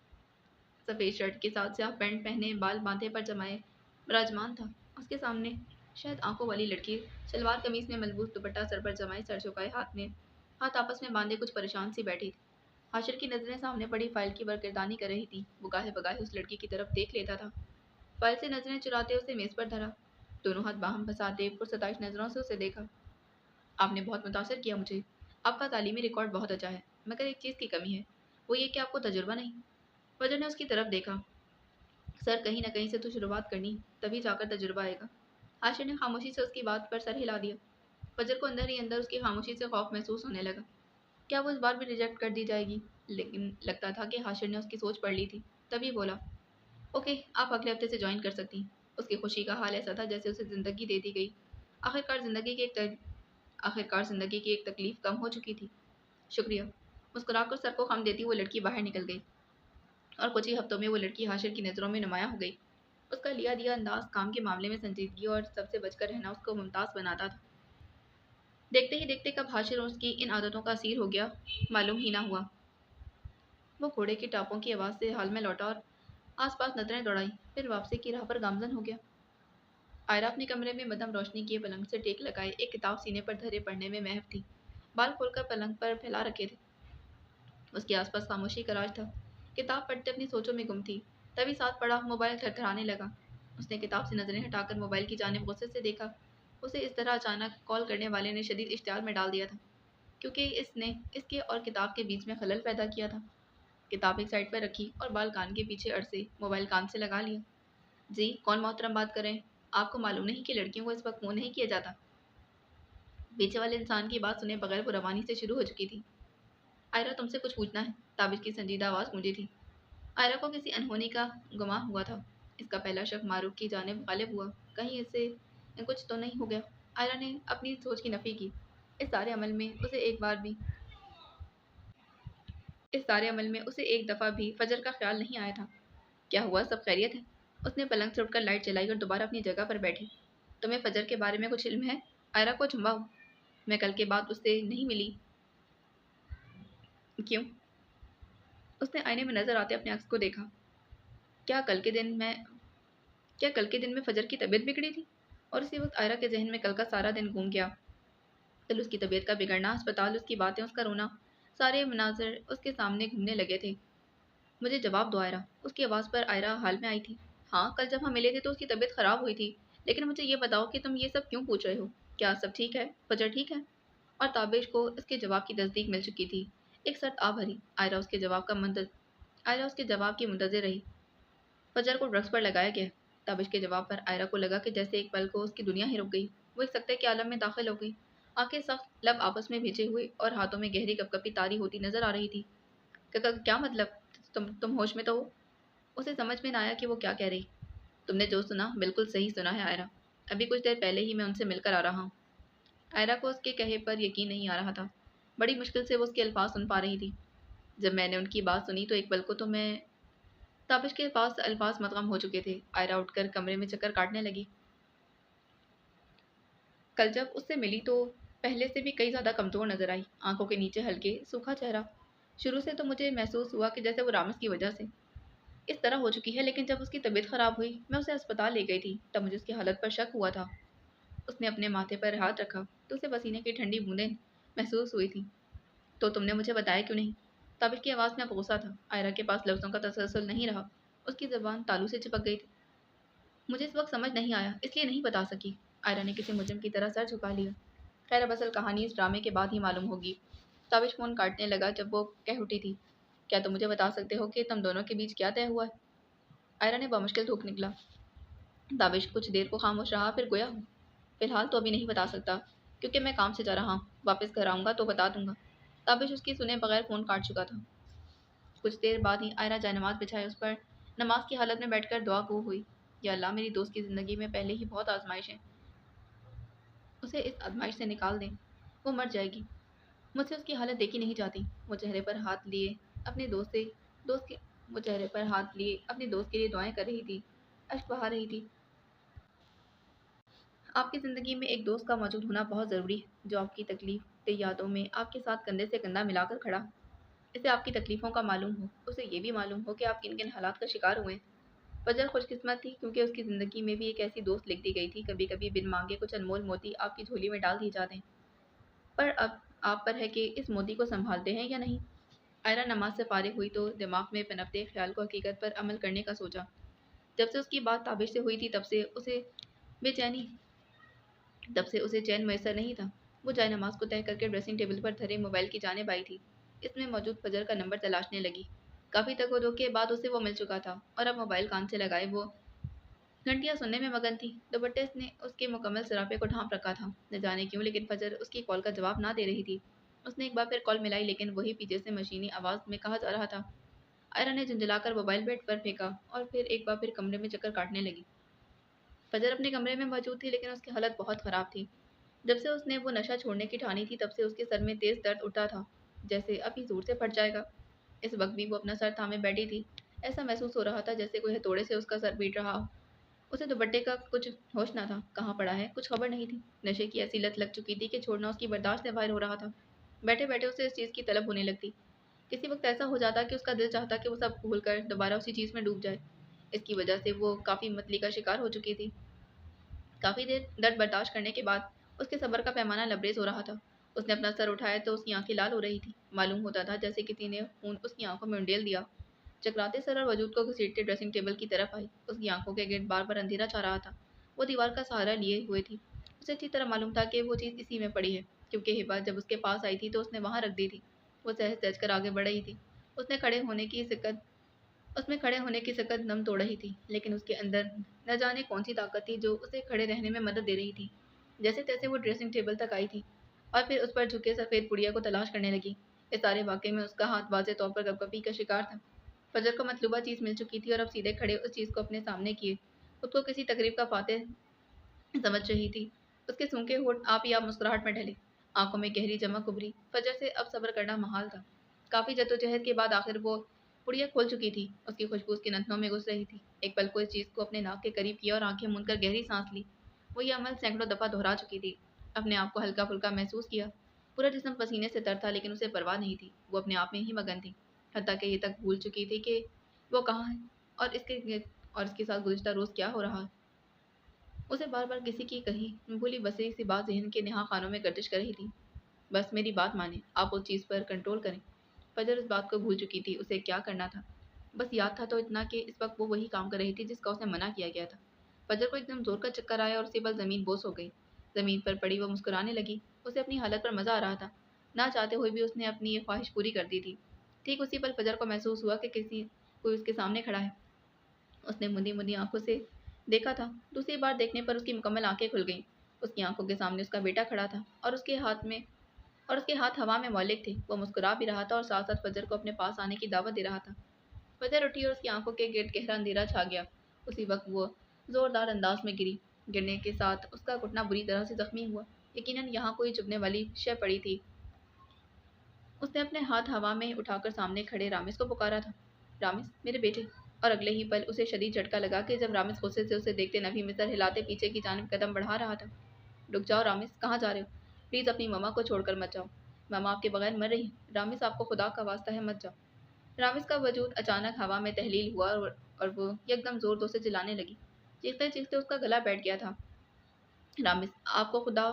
सफ़ेद शर्ट के साथ स्याह पैंट पहने, बाल बांधे पर जमाए विराजमान था। उसके सामने शायद आंखों वाली लड़की सलवार कमीज में मलबूस दुपट्टा सर पर जमाए, सर झुकाए, हाथ आपस में बांधे कुछ परेशान सी बैठी थी। हाशिर की नज़रें सामने पड़ी फाइल की बरकिरदानी कर रही थी। वो गाहे बगाहे उस लड़की की तरफ देख लेता था। फाइल से नज़रें चुराते उसे मेज़ पर धरा। दोनों हाथ बाहम फंसाते पुरसताइश नज़रों से उसे देखा। आपने बहुत मुतासर किया मुझे। आपका तालीमी रिकॉर्ड बहुत अच्छा है, मगर एक चीज़ की कमी है। वो ये कि आपको तजुर्बा नहीं। फजर ने उसकी तरफ देखा। सर, कहीं न कहीं से तो शुरुआत करनी, तभी जाकर तजुर्बा आएगा। हाशिर ने खामोशी से उसकी बात पर सर हिला दिया। फजर को अंदर ही अंदर उसकी खामोशी से खौफ महसूस होने लगा। क्या वो इस बार भी रिजेक्ट कर दी जाएगी? लेकिन लगता था कि हाशिर ने उसकी सोच पढ़ ली थी। तभी बोला, ओके, आप अगले हफ्ते से ज्वाइन कर सकती। उसकी खुशी का हाल ऐसा था जैसे उसे ज़िंदगी दे दी गई। आखिरकार ज़िंदगी की एक तर... आखिरकार ज़िंदगी की एक तकलीफ कम हो चुकी थी। शुक्रिया। मुस्कुराकर सर को खम देती वो लड़की बाहर निकल गई और कुछ ही हफ्तों में वो लड़की हाशिर की नज़रों में नुमाया हो गई। उसका लिया दिया अंदाज, काम के मामले में संजीदगी और सबसे बचकर रहना उसको मुमताज़ बनाता था। देखते ही देखते कब हाशिर उसकी इन आदतों का असीर हो गया, मालूम ही ना हुआ। वो घोड़े की टापों की आवाज़ से हाल में लौटा और आसपास नजरें दौड़ाई, फिर वापसी की राह पर गामजन हो गया। आयरा अपने कमरे में मदम रोशनी किए पलंग से टेक लगाए एक किताब सीने पर धरे पढ़ने में महव थी। बाल खोलकर पलंग पर फैला रखे थे। उसके आसपास खामोशी का राज था। किताब पढ़ते अपनी सोचों में गुम थी। तभी साथ पड़ा मोबाइल थरथराने लगा। उसने किताब से नजरें हटाकर मोबाइल की जानिब गुस्से से देखा। उसे इस तरह अचानक कॉल करने वाले ने शदीद इश्तियाल में डाल दिया था, क्योंकि इसने इसके और किताब के बीच में खलल पैदा किया था। किताब एक साइड पर रखी और बाल कान के पीछे अड़से मोबाइल कान से लगा लिया। जी, कौन मोहतरम बात करें? आपको मालूम नहीं कि लड़कियों को इस वक्त फ़ोन नहीं किया जाता? पीछे वाले इंसान की बात सुने बगैर वो रवानी से शुरू हो चुकी थी। आयरा, तुमसे कुछ पूछना है। ताबिश की संजीदा आवाज़ गूंजी थी। आयरा को किसी अनहोनी का गुमान हुआ था। इसका पहला शक मारूफ की जानिब गालिब हुआ। कहीं इसे कुछ तो नहीं हो गया। आयरा ने अपनी सोच की नफी की। इस सारे अमल में उसे एक बार भी इस सारे अमल में उसे एक दफ़ा भी फजर का ख्याल नहीं आया था। क्या हुआ, सब खैरियत है? उसने पलंग से उठकर लाइट जलाई और दोबारा अपनी जगह पर बैठी। तुम्हें फजर के बारे में कुछ इल्म है? आयरा को झुंबा। मैं कल के बाद उससे नहीं मिली। क्यों? उसने आईने में नजर आते अपने अक्स को देखा। क्या कल के दिन में क्या कल के दिन में फजर की तबीयत बिगड़ी थी? और उसी वक्त आयरा के जहन में कल का सारा दिन घूम गया। कल उसकी तबीयत का बिगड़ना, अस्पताल, उसकी बातें, उसका रोना, सारे मनाजर उसके सामने घूमने लगे थे। मुझे जवाब दो आयरा। उसकी आवाज़ पर आयरा हाल में आई थी। हाँ, कल जब हम मिले थे तो उसकी तबीयत खराब हुई थी। लेकिन मुझे ये बताओ कि तुम ये सब क्यों पूछ रहे हो? क्या सब ठीक है? फजर ठीक है? और ताबिश को उसके जवाब की तस्दीक मिल चुकी थी। एक शर्त आ भरी। आयरा उसके जवाब की मुंतज़िर रही। फजर को ड्रग्स पर लगाया गया। ताबिश के जवाब पर आयरा को लगा कि जैसे एक पल को उसकी दुनिया ही रुक गई। वो एक सकते के आलम में दाखिल हो गई। आंखें सख्त, लब आपस में भिजे हुए और हाथों में गहरी कपकपी तारी होती नजर आ रही थी। क्या मतलब? तुम होश में तो हो? उसे समझ में ना आया कि वो क्या कह रही। तुमने जो सुना बिल्कुल सही सुना है आयरा। अभी कुछ देर पहले ही मैं उनसे मिलकर आ रहा हूँ। आयरा को उसके कहे पर यकीन नहीं आ रहा था। बड़ी मुश्किल से वो उसके अल्फाज सुन पा रही थी। जब मैंने उनकी बात सुनी तो एक पल को तो मैं ताबिश के पास अल्फाज मतगम हो चुके थे। आयरा उठकर कमरे में चक्कर काटने लगी। कल जब उससे मिली तो पहले से भी कई ज़्यादा कमज़ोर नजर आई। आंखों के नीचे हल्के सूखा चेहरा। शुरू से तो मुझे महसूस हुआ कि जैसे वो रामस की वजह से इस तरह हो चुकी है, लेकिन जब उसकी तबीयत खराब हुई, मैं उसे अस्पताल ले गई थी, तब मुझे उसकी हालत पर शक हुआ था। उसने अपने माथे पर हाथ रखा तो उसे पसीने की ठंडी बूंदें महसूस हुई थी। तो तुमने मुझे बताया क्यों नहीं? ताबिश की आवाज़ में अब गुस्सा था। आयरा के पास लफ्ज़ों का तसलसल नहीं रहा। उसकी ज़बान तालू से चिपक गई थी। मुझे इस वक्त समझ नहीं आया, इसलिए नहीं बता सकी। आयरा ने किसी मुजरिम की तरह सर झुका लिया। खैर, अब असल कहानी इस ड्रामे के बाद ही मालूम होगी। ताबिश फ़ोन काटने लगा जब वो कह उठी थी। क्या तुम मुझे बता सकते हो कि तुम दोनों के बीच क्या तय हुआ है? आयरा ने बामुश्किल थूक निकला। दाविश कुछ देर को खामोश रहा, फिर गोया, फिलहाल तो अभी नहीं बता सकता, क्योंकि मैं काम से जा रहा हूँ। वापस घर आऊँगा तो बता दूंगा। ताबिश उसकी सुने बगैर फ़ोन काट चुका था। कुछ देर बाद ही आयरा जायनमाज़ बिछाए उस पर नमाज की हालत में बैठकर दुआ गो हुई। या अल्लाह, मेरी दोस्त की ज़िंदगी में पहले ही बहुत आजमाइश है, उसे इस आजमाइश से निकाल दें। वो मर जाएगी। मुझसे उसकी हालत देखी नहीं जाती। वो चेहरे पर हाथ लिए अपने दोस्त के वो चेहरे पर हाथ लिए अपने दोस्त के लिए दुआएं कर रही थी, अश्क बहा रही थी। आपकी ज़िंदगी में एक दोस्त का मौजूद होना बहुत ज़रूरी है, जो आपकी तकलीफ यादों में आपके साथ कंधे से कंधा मिलाकर खड़ा। इसे आपकी तकलीफ़ों का मालूम हो, उसे ये भी मालूम हो कि आप किन किन हालात का शिकार हुए हैं। फजर खुशकिस्मत थी, क्योंकि उसकी ज़िंदगी में भी एक ऐसी दोस्त लिख दी गई थी। कभी कभी बिन मांगे कुछ अनमोल मोती आपकी झोली में डाल दिए जाते हैं, पर अब आप पर है कि इस मोती को संभालते हैं या नहीं। आयरा नमाज से फारिग हुई तो दिमाग में पनपते ख्याल को हकीकत पर अमल करने का सोचा। जब से उसकी बात ताबिश से हुई थी, बेचैनी तब से उसे चैन मैसर नहीं था। वो जाए नमाज को तय करके ड्रेसिंग टेबल पर धरे मोबाइल की जानिब आई थी। इसमें मौजूद फजर का नंबर तलाशने लगी। काफ़ी तगोदो के बाद उसे वो मिल चुका था, और अब मोबाइल कान से लगाए वो घंटियां सुनने में मगन थी। दुपट्टे ने उसके मुकम्मल सरापे को ढांप रखा था। न जाने क्यों, लेकिन फजर उसकी कॉल का जवाब ना दे रही थी। उसने एक बार फिर कॉल मिलाई, लेकिन वही पीछे से मशीनी आवाज़ में कहा जा रहा था। आयरा ने झुंझलाकर मोबाइल बेड पर फेंका और फिर एक बार फिर कमरे में चक्कर काटने लगी। फजर अपने कमरे में मौजूद थी, लेकिन उसकी हालत बहुत ख़राब थी। जब से उसने वो नशा छोड़ने की ठानी थी, तब से उसके सर में तेज़ दर्द उठा था, जैसे अभी ज़ोर से फट जाएगा। इस वक्त भी वो अपना सर थामे बैठी थी। ऐसा महसूस हो रहा था जैसे कोई हथौड़े से उसका सर पीट रहा हो। उसे दुपट्टे का कुछ होश ना था, कहाँ पड़ा है कुछ खबर नहीं थी। नशे की ऐसी लत लग चुकी थी कि छोड़ना उसकी बर्दाश्त से बाहर हो रहा था। बैठे बैठे उसे इस चीज़ की तलब होने लगती। किसी वक्त ऐसा हो जाता कि उसका दिल चाहता कि वो सब भूल कर दोबारा उसी चीज़ में डूब जाए। इसकी वजह से वो काफ़ी मतली का शिकार हो चुकी थी। काफ़ी देर दर्द बर्दाश्त करने के बाद उसके सब्र का पैमाना लबरेज हो रहा था। उसने अपना सर उठाया तो उसकी आंखें लाल हो रही थी। मालूम होता था जैसे किसी ने खून उसकी आंखों में उंडेल दिया। चकराते सर और वजूद को घसीटते ड्रेसिंग टेबल की तरफ आई। उसकी आंखों के गिर्द बार बार अंधेरा छा रहा था। वो दीवार का सहारा लिए हुए थी। उसे अच्छी तरह मालूम था कि वो चीज़ इसी में पड़ी है, क्योंकि हिबा जब उसके पास आई थी तो उसने वहाँ रख दी थी। वो सहज सहज कर आगे बढ़ रही थी। उसने खड़े होने की सिकत उसमें खड़े होने की सकत दम तोड़ रही थी, लेकिन उसके अंदर न जाने कौन सी ताकत थी जो उसे खड़े रहने में मदद दे रही थी। जैसे तैसे वो ड्रेसिंग टेबल तक आई थी और फिर उस पर झुके सफ़ेद पुड़िया को तलाश करने लगी। इस सारे वाक़े में उसका हाथ वाज़े तौर पर कँपकपी का शिकार था। फजर को मतलूबा चीज़ मिल चुकी थी और अब सीधे खड़े उस चीज़ को अपने सामने किए उसको किसी तकरीब का फातेह समझ रही थी। उसके सूखे होठ आप ही आप मुस्कुराहट में ढले। आंखों में गहरी चमक उभरी। फजर से अब सब्र करना महाल था। काफ़ी जद्दोजहद के बाद आखिर वो पुड़िया खोल चुकी थी। उसकी खुशबू उसके नथनों में घुस रही थी। एक पल को इस चीज़ को अपने नाक के करीब किया और आंखें मूंद कर गहरी सांस ली। वो ये अमल सैकड़ों दफ़ा दोहरा चुकी थी। अपने आप को हल्का फुल्का महसूस किया। पूरा जिस्म पसीने से तर था, लेकिन उसे परवाह नहीं थी। वो अपने आप में ही मगन थी। हत्ता कि ये तक भूल चुकी थी कि वो कहाँ है और इसके साथ गुज़िश्ता रोज़ क्या हो रहा है। उसे बार बार किसी की कही भूली बसरी सी बात ज़हन के नेहा खानों में गर्दिश कर रही थी। बस मेरी बात माने, आप उस चीज़ पर कंट्रोल करें। फजर उस बात को भूल चुकी थी। उसे क्या करना था, बस याद था तो इतना कि इस वक्त वो वही काम कर रही थी जिसका उसे मना किया गया था। फजर को एकदम जोर का चक्कर आया और उसी पल ज़मीन बोस हो गई। ज़मीन पर पड़ी वो मुस्कुराने लगी। उसे अपनी हालत पर मज़ा आ रहा था। ना चाहते हुए भी उसने अपनी ये ख्वाहिश पूरी कर दी थी। ठीक उसी पल फजर को महसूस हुआ कि कोई उसके सामने खड़ा है। उसने मुंदी मुंदी आंखों से देखा था। दूसरी बार देखने पर उसकी मुकम्मल आंखें खुल गईं। उसकी आंखों के सामने उसका बेटा खड़ा था और उसके हाथ हवा में मौलिक थे। वो मुस्कुरा भी रहा था और साथ साथ फजर को अपने पास आने की दावत दे रहा था। फजर उठी और उसकी आंखों के गिर्द गहरा अंधेरा छा गया। उसी वक्त वो जोरदार अंदाज में गिरी। गिरने के साथ उसका घुटना बुरी तरह से जख्मी हुआ। यकीनन यहाँ कोई चुभने वाली शय पड़ी थी। उसने अपने हाथ हवा में उठाकर सामने खड़े रामिस को पुकारा था। रामिस, मेरे बेटे। और अगले ही पल उसे शदीद झटका लगा कि जब रामिस गुस्से से उसे देखते नभी में सर हिलाते पीछे की जानिब कदम बढ़ा रहा था। रुक जाओ रामिस, कहाँ जा रहे हो? प्लीज़ अपनी ममा को छोड़कर मत जाओ। ममा आपके बगैर मर रही हैं। रामिस, आपको खुदा का वास्ता है, मत जाओ। रामिस का वजूद अचानक हवा में तहलील हुआ और वो एकदम जोर जोर से चिल्लाने लगी। चीखते चीखते उसका गला बैठ गया था। रामिस, आपको खुदा,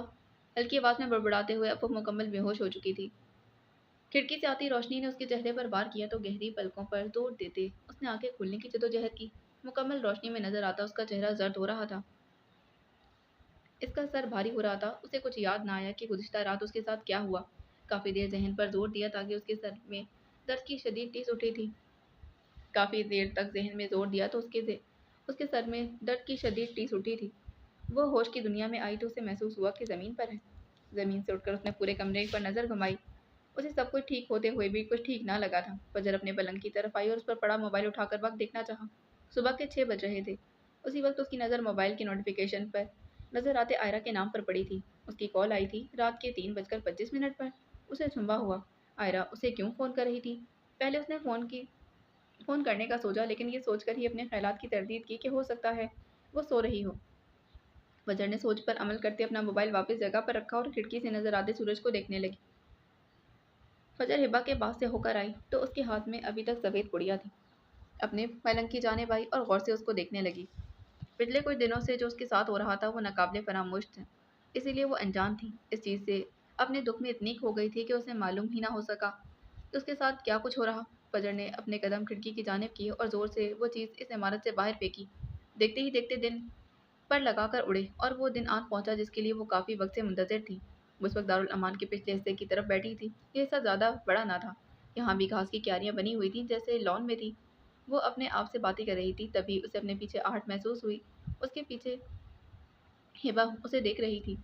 हल्की आवाज़ में बड़बड़ाते हुए अब वो मुकम्मल बेहोश हो चुकी थी। खिड़की से आती रोशनी ने उसके चेहरे पर वार किया तो गहरी पलकों पर जोर देते उसने आंखें खोलने की जद्दोजहद की। मुकम्मल रोशनी में नजर आता उसका चेहरा जर्द हो रहा था। इसका सर भारी हो रहा था। उसे कुछ याद ना आया कि गुज़िश्ता रात उसके साथ क्या हुआ। काफ़ी देर ज़हन पर जोर दिया ताकि उसके सर में दर्द की शदीद टीस उठी थी। काफ़ी देर तक ज़हन में जोर दिया तो उसके सर में दर्द की शदीद टीस उठी थी। वो होश की दुनिया में आई तो उसे महसूस हुआ कि ज़मीन पर है। ज़मीन से उठकर उसने पूरे कमरे पर नज़र घुमाई। उसे सब कुछ ठीक होते हुए भी कुछ ठीक ना लगा था। फजर अपने पलंग की तरफ आई और उस पर पड़ा मोबाइल उठाकर वक्त देखना चाहा। सुबह के 6 बज रहे थे। उसी वक्त उसकी नज़र मोबाइल की नोटिफिकेशन पर नजर आते आयरा के नाम पर पड़ी थी। उसकी कॉल आई थी रात के 3:25 पर। उसे झुंबा हुआ। आयरा उसे क्यों फ़ोन कर रही थी? पहले उसने फ़ोन करने का सोचा, लेकिन ये सोचकर ही अपने ख्यालात की तरदीद की कि हो सकता है वो सो रही हो। फजर ने सोच पर अमल करते अपना मोबाइल वापस जगह पर रखा और खिड़की से नजर आते सूरज को देखने लगी। फजर हिब्बा के पास से होकर आई तो उसके हाथ में अभी तक सफ़ेद पुड़िया थी। अपने पलंग की जानिब आई और गौर से उसको देखने लगी। पिछले कुछ दिनों से जो उसके साथ हो रहा था वो नाकाबिले फरामोश था। इसीलिए वो अनजान थी इस चीज़ से। अपने दुख में इतनी खो गई थी कि उसे मालूम ही ना हो सका कि उसके साथ क्या कुछ हो रहा। फजर ने अपने कदम खिड़की की जानिब किए और ज़ोर से वो चीज़ इस इमारत से बाहर फेंकी। देखते ही देखते दिन पर लगाकर उड़े और वो दिन आन पहुंचा जिसके लिए वो काफ़ी वक्त से मुंतज़िर थी। उस वक्त दारुल अमान के पिछले हिस्से की तरफ बैठी थी। ये हिस्सा ज़्यादा बड़ा ना था। यहाँ भी घास की क्यारियाँ बनी हुई थीं जैसे लॉन में थी। वो अपने आप से बातें कर रही थी, तभी उसे अपने पीछे आहट महसूस हुई। उसके पीछे हिबा उसे देख रही थी।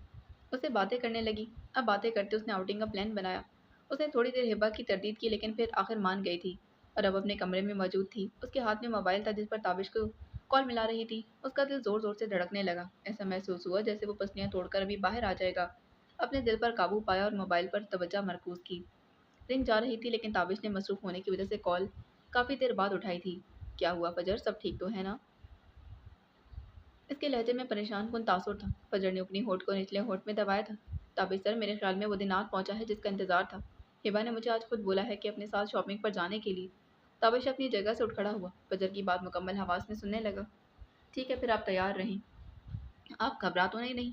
उससे बातें करने लगी। अब बातें करते उसने आउटिंग का प्लान बनाया। उसने थोड़ी देर हिबा की तरदीद की, लेकिन फिर आखिर मान गई थी और अब अपने कमरे में मौजूद थी। उसके हाथ में मोबाइल था जिस पर ताबिश को कॉल मिला रही थी। उसका दिल ज़ोर ज़ोर से धड़कने लगा। ऐसा महसूस हुआ जैसे वो पसलियाँ तोड़कर अभी बाहर आ जाएगा। अपने दिल पर काबू पाया और मोबाइल पर तवज्जो मरकूज़ की। रिंग जा रही थी, लेकिन ताबिश ने मसरूफ़ होने की वजह से कॉल काफ़ी देर बाद उठाई थी। क्या हुआ फजर, सब ठीक तो है ना? इसके लहजे में परेशान कुन तासुर था। फजर ने अपनी होठ को निचले होठ में दबाया था। ताबिश सर, मेरे ख्याल में वो दिन आ पहुंचा है जिसका इंतजार था। हिबा ने मुझे आज खुद बोला है कि अपने साथ शॉपिंग पर जाने के लिए। ताबिश अपनी जगह से उठ खड़ा हुआ। फजर की बात मुकम्मल हवास में सुनने लगा। ठीक है, फिर आप तैयार रहें। आप घबरा तो नहीं?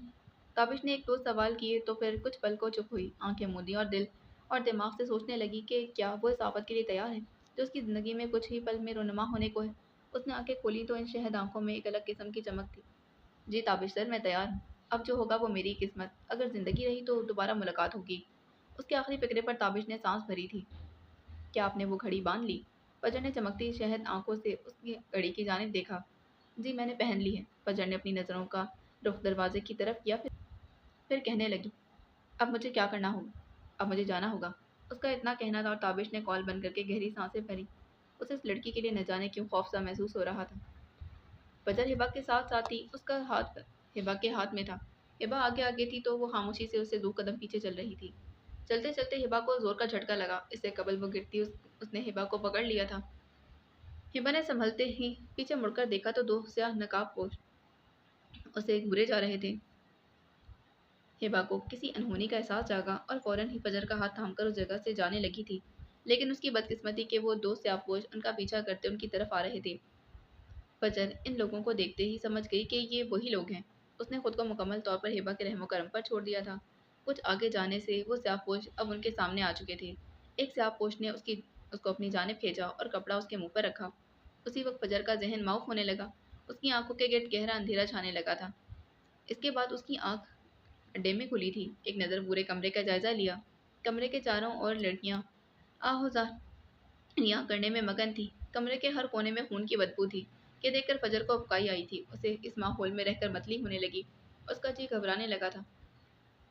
ताबिश ने एक दो सवाल किए तो फिर कुछ पल को चुप हुई। आंखें मूंदी और दिल और दिमाग से सोचने लगी कि क्या वो इस आफत के लिए तैयार है जो उसकी ज़िंदगी में कुछ ही पल में रोनुमा होने को है। उसने आंखें खोली तो इन शहद आंखों में एक अलग किस्म की चमक थी। जी ताबिश सर, मैं तैयार हूँ। अब जो होगा वो मेरी किस्मत। अगर ज़िंदगी रही तो दोबारा मुलाकात होगी। उसके आखिरी फिक्रे पर ताबिश ने सांस भरी थी। क्या आपने वो घड़ी बांध ली? फजर ने चमकती शहद आंखों से उसकी घड़ी की जानिब देखा। जी मैंने पहन ली है। फजर ने अपनी नज़रों का रुख दरवाजे की तरफ किया, फिर कहने लगी, अब मुझे क्या करना होगा? अब मुझे जाना होगा। उसका इतना कहना था और ताबिश ने कॉल बंद करके गहरी सांसें भरी। उसे इस लड़की के लिए न जाने क्यों खौफ सा महसूस हो रहा था। फजर हिबा के साथ साथ ही उसका हाथ हिबा के हाथ में था। हिबा आगे आगे थी तो वो खामोशी से उससे 2 कदम पीछे चल रही थी। चलते चलते हिबा को जोर का झटका लगा। इससे कबल वो गिरती उसने हिबा को पकड़ लिया था। हिबा ने संभलते ही पीछे मुड़कर देखा तो 2 स्याह नकाबपोश उसे घूरे जा रहे थे। हिबा को किसी अनहोनी का एहसास जागा और फौरन ही फजर का हाथ थामकर उस जगह से जाने लगी थी, लेकिन उसकी बदकिस्मती के वो 2 स्याहपोश उनका पीछा करते उनकी तरफ आ रहे थे। फजर इन लोगों को देखते ही समझ गई कि ये वही लोग हैं। उसने खुद को मुकम्मल तौर पर हिबा के रहमो करम पर छोड़ दिया था। कुछ आगे जाने से वो स्याहपोश अब उनके सामने आ चुके थे। एक स्याहपोश ने उसको अपनी जानिब खींचा और कपड़ा उसके मुंह पर रखा। उसी वक्त फजर का जहन माऊफ होने लगा। उसकी आंखों के गिर्द गहरा अंधेरा छाने लगा था। इसके बाद उसकी आंख अड्डे में खुली थी। एक नज़र पूरे कमरे का जायजा लिया। कमरे के चारों ओर लड़कियां आहोजारियां करने में मगन थी। कमरे के हर कोने में खून की बदबू थी। ये देखकर फजर को अफकाई आई थी। उसे इस माहौल में रहकर मतली होने लगी। उसका जी घबराने लगा था।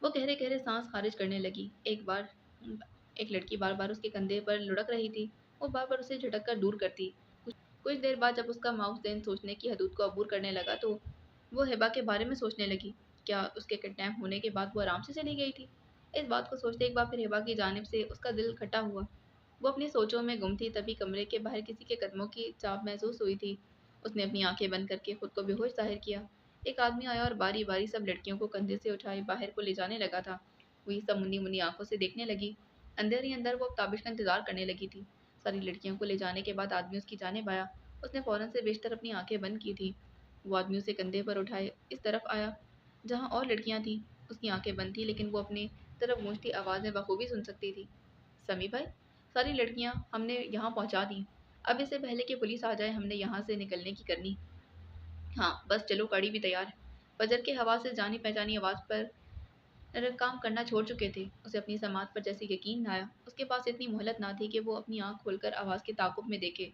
वो गहरे गहरे सांस खारिज करने लगी। एक लड़की बार बार उसके कंधे पर लुढ़क रही थी। वो बार बार उसे झटक कर दूर करती। कुछ देर बाद जब उसका माउस ज़हन सोचने की हदूद को अबूर करने लगा तो वो हिबा के बारे में सोचने लगी। क्या उसके किडनैप होने के बाद वो आराम से चली गई थी? इस बात को सोचते एक बार फिर हिबा की जानिब से उसका दिल खट्टा हुआ। वो अपनी सोचों में गुम थी, तभी कमरे के बाहर किसी के कदमों की चाप महसूस हुई थी। उसने अपनी आंखें बंद करके खुद को बेहोश जाहिर किया। एक आदमी आया और बारी बारी सब लड़कियों को कंधे से उठाए बाहर को ले जाने लगा था। वही सब मुन्नी मुन्नी आंखों से देखने लगी। अंदर ही अंदर वो अब ताबिश का इंतजार करने लगी थी। सारी लड़कियों को ले जाने के बाद आदमी उसकी जानिब आया। उसने फ़ौरन से बेशतर अपनी आंखें बंद की थी। वो आदमी उसे कंधे पर उठाए इस तरफ आया जहाँ और लड़कियां थीं। उसकी आंखें बंद थीं, लेकिन वो अपनी तरफ गूंजती आवाज़ें बखूबी सुन सकती थी। समी भाई, सारी लड़कियां हमने यहाँ पहुँचा दी। अब इससे पहले कि पुलिस आ जाए हमने यहाँ से निकलने की करनी। हाँ बस चलो, गाड़ी भी तैयार है। फजर के हवा से जानी पहचानी आवाज़ पर काम करना छोड़ चुके थे। उसे अपनी समात पर जैसे यकीन न आया। उसके पास इतनी मोहलत ना थी कि वो अपनी आंख खोलकर आवाज़ के ताकुब में देखे,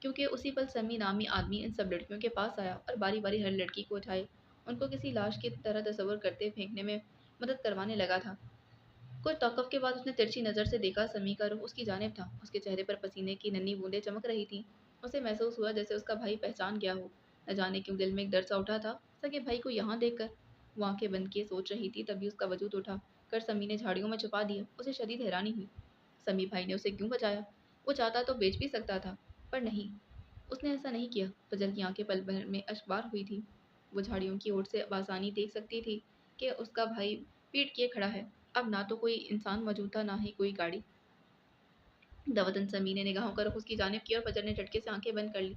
क्योंकि उसी पल समी नामी आदमी इन सब लड़कियों के पास आया और बारी बारी हर लड़की को उठाए उनको किसी लाश की तरह तस्वर करते फेंकने में मदद करवाने लगा था। कुछ तौक़ुफ़ के बाद उसने तिरछी नज़र से देखा। समी का रुख उसकी जानिब था। उसके चेहरे पर पसीने की नन्ही बूंदें चमक रही थीं। उसे महसूस हुआ जैसे उसका भाई पहचान गया हो। न जाने क्यों दिल में एक दर्द सा उठा था, सगे भाई को यहाँ देखकर। वो आंखें बंद किए सोच रही थी, तभी उसका वजूद उठा कर समी ने झाड़ियों में छुपा दिया। उसे शदीद हैरानी हुई। समी भाई ने उसे क्यों बचाया? वो चाहता तो बेच भी सकता था, पर नहीं, उसने ऐसा नहीं किया। फजल की आंखें पल भर में अश्कबार हुई थी। वो झाड़ियों की ओर से बासानी देख सकती थी कि उसका भाई पीठ किए खड़ा है। अब ना तो कोई इंसान मौजूद था, ना ही कोई गाड़ी। दवतन समी ने निगाहों का रुख उसकी जानिब किया और फजर ने झटके से आंखें बंद कर ली।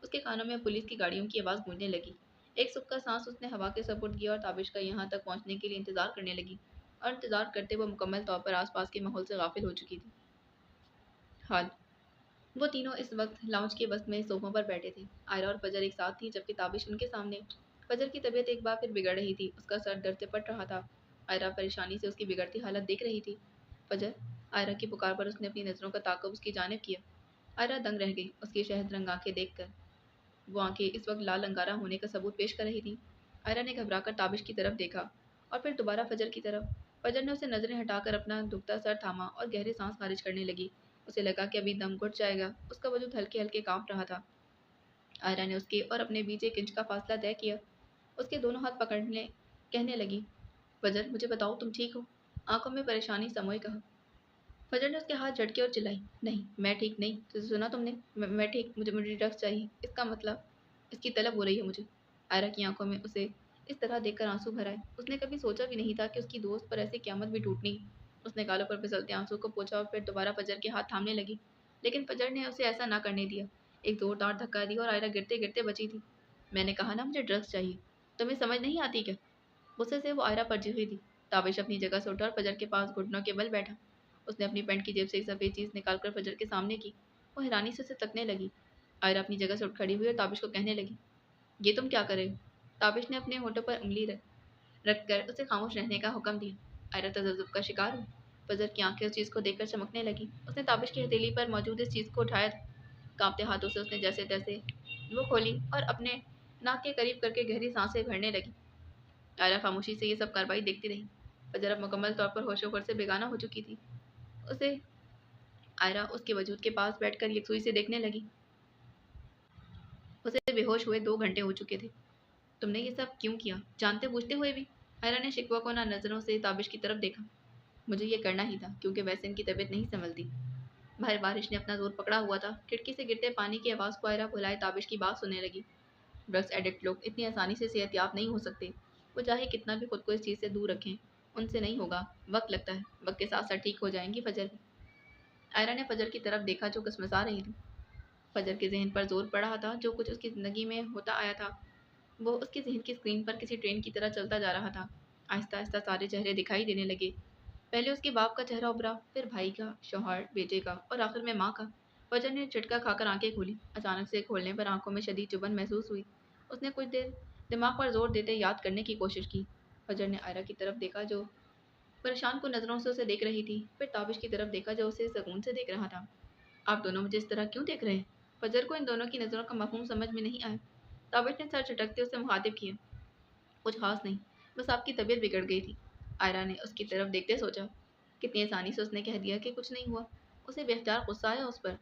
उसके कानों में पुलिस की गाड़ियों की आवाज़ गूंजने लगी। एक सुख का सांस उसने हवा के सपुर्द किया और ताबिश का यहाँ तक पहुँचने के लिए इंतजार करने लगी। और इंतजार करते वो मुकम्मल तौर पर आसपास के माहौल से गाफिल हो चुकी थी। हाल वो तीनों इस वक्त लाउंज के बस में सोफों पर बैठे थे। आयरा और फजर एक साथ थी, जबकि ताबिश उनके सामने। फजर की तबीयत एक बार फिर बिगड़ रही थी। उसका सर दर्द से फट रहा था। आयरा परेशानी से उसकी बिगड़ती हालत देख रही थी। फजर, आयरा की पुकार पर उसने अपनी नज़रों का ताक़ुब उसकी जानिब किया। आयरा दंग रह गई उसकी शहद रंग आंखें देखकर। वो आंखें इस वक्त लाल अंगारा होने का सबूत पेश कर रही थी। आयरा ने घबराकर ताबिश की तरफ देखा और फिर दोबारा फजर की तरफ। फजर ने उसे नजरें हटाकर अपना दुखता सर थामा और गहरी सांस खारिज करने लगी। उसे लगा कि अभी दम घुट जाएगा। उसका वजूद हल्के हल्के कांप रहा था। आयरा ने उसके और अपने बीच एक इंच का फासला तय किया। उसके दोनों हाथ पकड़ने कहने लगी, फजर, मुझे बताओ, तुम ठीक हो? आंखों में परेशानी समोए कहा। फजर ने उसके हाथ झटके और चिल्लाई, नहीं, मैं ठीक नहीं। तो सुना तुमने? मैं ठीक, मुझे मुझे ड्रग्स चाहिए। इसका मतलब इसकी तलब हो रही है मुझे। आयरा की आंखों में उसे इस तरह देखकर आंसू भर आए। उसने कभी सोचा भी नहीं था कि उसकी दोस्त पर ऐसी क़यामत भी टूटनी। उसने गालों पर फिसलते आंसू को पोंछा और फिर दोबारा फजर के हाथ थामने लगी। लेकिन फजर ने उसे ऐसा ना करने दिया। एक जोरदार धक्का दिया और आयरा गिरते गिरते बची थी। मैंने कहा ना, मुझे ड्रग्स चाहिए। तुम्हें समझ नहीं आती क्या? गुस्से से वो आयरा पर जी हुई थी। ताबिश अपनी जगह से उठा और फजर के पास घुटनों के बल बैठा। उसने अपनी पैंट की जेब से एक सफ़ेद चीज़ निकालकर फजर के सामने की। वो हैरानी से उसे तकने लगी। आयरा अपनी जगह से उठ खड़ी हुई और ताबिश को कहने लगी, ये तुम क्या कर रहे हो? ताबिश ने अपने होठों पर उंगली रखकर उसे खामोश रहने का हुक्म दिया। आयरा तजब्जुब का शिकार हुई। फजर की आंखें उस चीज़ को देखकर चमकने लगी। उसने ताबिश की हथेली पर मौजूद इस चीज़ को उठाया था। कांपते हाथों से उसने जैसे तैसे वो खोली और अपने नाक के करीब करके गहरी सांसें भरने लगी। आयरा खामोशी से ये सब कार्रवाई देखती रही। फजर अब मुकम्मल तौर पर होशो से बेगाना हो चुकी थी। उसे आयरा उसके वजूद के पास बैठकर यकसुई से देखने लगी। उसे बेहोश हुए 2 घंटे हो चुके थे। तुमने ये सब क्यों किया, जानते बूझते हुए भी? आयरा ने शिकवा को ना नज़रों से ताबिश की तरफ देखा। मुझे ये करना ही था, क्योंकि वैसे इनकी तबीयत नहीं संभलती। बाहर बारिश ने अपना जोर पकड़ा हुआ था। खिड़की से गिरते पानी की आवाज़ को आयरा भुलाए ताबिश की बात सुनने लगी। ड्रग्स एडिक्ट लोग इतनी आसानी से सेहतयाब नहीं हो सकते। वो चाहे कितना भी खुद को इस चीज़ से दूर रखें, उनसे नहीं होगा। वक्त लगता है, वक्त के साथ साथ ठीक हो जाएंगी। फजर भी। आयरा ने फजर की तरफ देखा जो कसमसा रही थी। फजर के जहन पर जोर पड़ रहा था। जो कुछ उसकी ज़िंदगी में होता आया था, वो उसके जहन की स्क्रीन पर किसी ट्रेन की तरह चलता जा रहा था। आहिस्ता आहिस्ता सारे चेहरे दिखाई देने लगे। पहले उसके बाप का चेहरा उभरा, फिर भाई का, शौहर, बेटे का और आखिर में माँ का। फजर ने झटका खाकर आंखें खोली। अचानक से खोलने पर आंखों में शदीद चुभन महसूस हुई। उसने कुछ देर दिमाग पर जोर देते याद करने की कोशिश की। फजर ने आयरा की तरफ देखा जो परेशान को नज़रों से उसे देख रही थी। फिर ताबिश की तरफ देखा जो उसे सुकून से देख रहा था। आप दोनों मुझे इस तरह क्यों देख रहे हैं? फजर को इन दोनों की नज़रों का मफहूम समझ में नहीं आया। ताबिश ने सर झटकते उसे मुखातिब किया, कुछ खास नहीं, बस आपकी तबीयत बिगड़ गई थी। आयरा ने उसकी तरफ देखते सोचा, कितनी आसानी से उसने कह दिया कि कुछ नहीं हुआ। उसे बेख्तियार गुस्सा आया उस पर।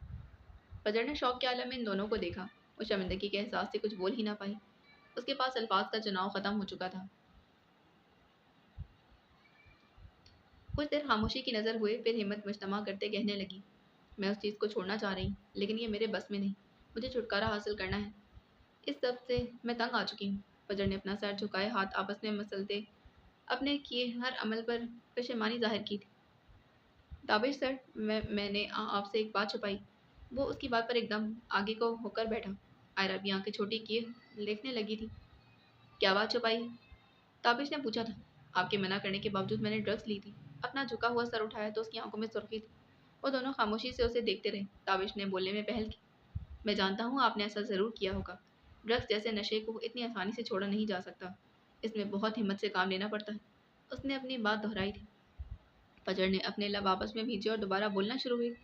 फजर ने शौक के आलम में इन दोनों को देखा। वो शर्मिंदगी के एहसास से कुछ बोल ही ना पाई। उसके पास अल्फाज का चुनाव ख़त्म हो चुका था। कुछ देर खामोशी की नज़र हुए, फिर हिम्मत मुजतमा करते कहने लगी, मैं उस चीज़ को छोड़ना चाह रही हूँ, लेकिन ये मेरे बस में नहीं। मुझे छुटकारा हासिल करना है। इस सब से मैं तंग आ चुकी हूँ। फजर ने अपना सर झुकाए हाथ आपस में मसलते अपने किए हर अमल पर पशेमानी जाहिर की थी। ताबिश सर, मैंने आपसे एक बात छुपाई। वो उसकी बात पर एकदम आगे को होकर बैठा। आयरा भी आंखें छोटी किए देखने लगी थी। क्या बात छुपाई है? ताबिश ने पूछा था। आपके मना करने के बावजूद मैंने ड्रग्स ली थी। अपना झुका हुआ सर उठाया तो उसकी आंखों में सुर्खी थी। वो दोनों खामोशी से उसे देखते रहे। ताबिश ने बोलने में पहल की, मैं जानता हूँ आपने ऐसा ज़रूर किया होगा। ड्रग्स जैसे नशे को इतनी आसानी से छोड़ा नहीं जा सकता। इसमें बहुत हिम्मत से काम लेना पड़ता है। उसने अपनी बात दोहराई थी। फजर ने अपने लब आपस में भींचे और दोबारा बोलना शुरू हुई।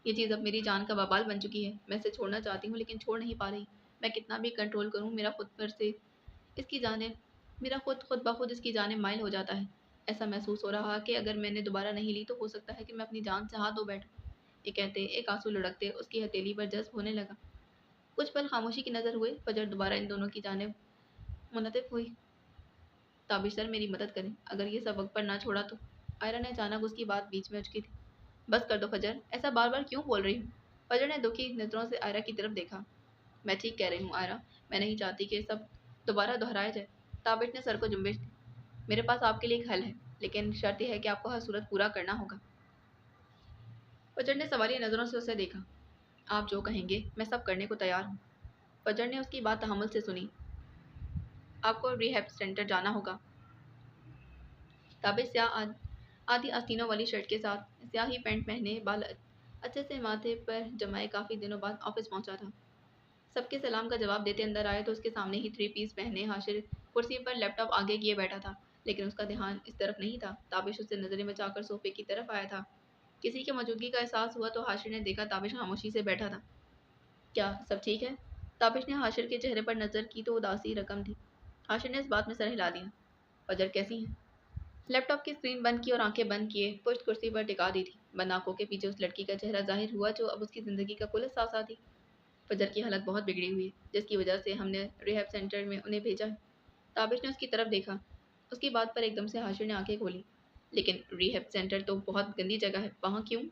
ये चीज़ अब मेरी जान का बवाल बन चुकी है। मैं इसे छोड़ना चाहती हूँ, लेकिन छोड़ नहीं पा रही। मैं कितना भी कंट्रोल करूँ, मेरा खुद पर से इसकी जाने मेरा खुद खुद ब खुद इसकी जानिब माइल हो जाता है। ऐसा महसूस हो रहा कि अगर मैंने दोबारा नहीं ली तो हो सकता है कि मैं अपनी जान से हाथ धो बैठूं। ये कहते एक आंसू लुढ़कते उसकी हथेली पर जज्ब होने लगा। कुछ पल खामोशी की नजर हुए। फजर दोबारा इन दोनों की जानिब मुनतिब हुई। ताबिश सर, मेरी मदद करें, अगर ये सब वक्त पर ना छोड़ा तो। आयरा ने अचानक उसकी बात बीच में अटकी थी। बस कर दो फजर, ऐसा बार बार क्यों बोल रही हूँ? फजर ने दुखी नजरों से आयरा की तरफ देखा। मैं ठीक कह रही हूँ आयरा, मैं नहीं चाहती कि ये सब दोबारा दोहराया जाए। ताबिश ने सर को जुम्बिश दी। मेरे पास आपके लिए एक हल है, लेकिन शर्त यह है कि आपको हर सूरत पूरा करना होगा। फजर ने सवालिया नजरों से उसे देखा। आप जो कहेंगे मैं सब करने को तैयार हूँ। फजर ने उसकी बात तहम्मुल से सुनी। आपको रिहैब सेंटर जाना होगा। ताबिश आधी आस्तीनों वाली शर्ट के साथ स्याही पैंट पहने, बाल अच्छे से माथे पर जमाए काफ़ी दिनों बाद ऑफिस पहुंचा था। सबके सलाम का जवाब देते अंदर आए तो उसके सामने ही थ्री पीस पहने हाशिर कुर्सी पर लैपटॉप आगे किए बैठा था। लेकिन उसका ध्यान इस तरफ नहीं था। ताबिश उससे नजरें बचाकर सोफे की तरफ आया था। किसी की मौजूदगी का एहसास हुआ तो हाशिर ने देखा ताबिश खामोशी से बैठा था। क्या सब ठीक है? ताबिश ने हाशिर के चेहरे पर नजर की तो उदासी रकम थी। हाशिर ने इस बात में सर हिला दिया। फजर कैसी है? लैपटॉप की स्क्रीन बंद की और आंखें बंद किए पुष्ट कुर्सी पर टिका दी थी। बंद आंखों के पीछे उस लड़की का चेहरा जाहिर हुआ जो अब उसकी जिंदगी का कुल सासा थी। फजर की हालत बहुत बिगड़ी हुई है, जिसकी वजह से हमने रिहैब सेंटर में उन्हें भेजा है। ताबिश ने उसकी तरफ देखा। उसकी बात पर एकदम से हाशिर ने आंखें खोली। लेकिन रिहैब सेंटर तो बहुत गंदी जगह है, वहाँ क्यों?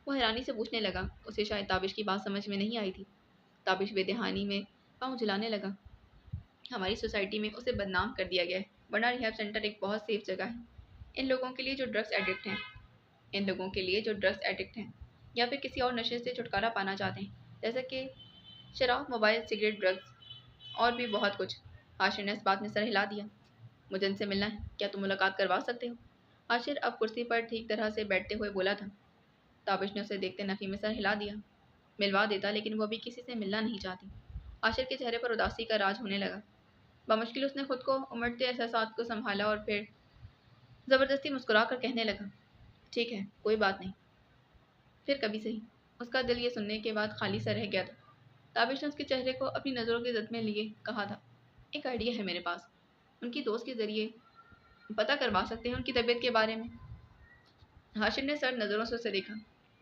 वो हैरानी से पूछने लगा। उसे शायद ताबिश की बात समझ में नहीं आई थी। ताबिश बेदहानी में पाँव झुलाने लगा। हमारी सोसाइटी में उसे बदनाम कर दिया गया है, वरना रिहैब सेंटर एक बहुत सेफ जगह है। इन लोगों के लिए जो ड्रग्स एडिक्ट हैं इन लोगों के लिए जो ड्रग्स एडिक्ट हैं या फिर किसी और नशे से छुटकारा पाना चाहते हैं, जैसे कि शराब, मोबाइल, सिगरेट, ड्रग्स और भी बहुत कुछ। हाशिर ने इस बात में सर हिला दिया। मुझे इनसे मिलना है, क्या तुम मुलाकात करवा सकते हो? हाशिर अब कुर्सी पर ठीक तरह से बैठते हुए बोला था। ताबिश ने उसे देखते नफी में सर हिला दिया। मिलवा देता, लेकिन वो अभी किसी से मिलना नहीं चाहती। हाशिर के चेहरे पर उदासी का राज होने लगा। बमुश्किल उसने खुद को उमड़ते एहसास को संभाला और फिर जबरदस्ती मुस्कुरा कर कहने लगा, ठीक है, कोई बात नहीं, फिर कभी सही। उसका दिल ये सुनने के बाद खाली सा रह गया था। ताबिश ने उसके चेहरे को अपनी नज़रों की जद में लिए कहा था, एक आइडिया है मेरे पास। उनकी दोस्त के जरिए पता करवा सकते हैं उनकी तबीयत के बारे में। हाशिर ने सर नज़रों से उसे देखा।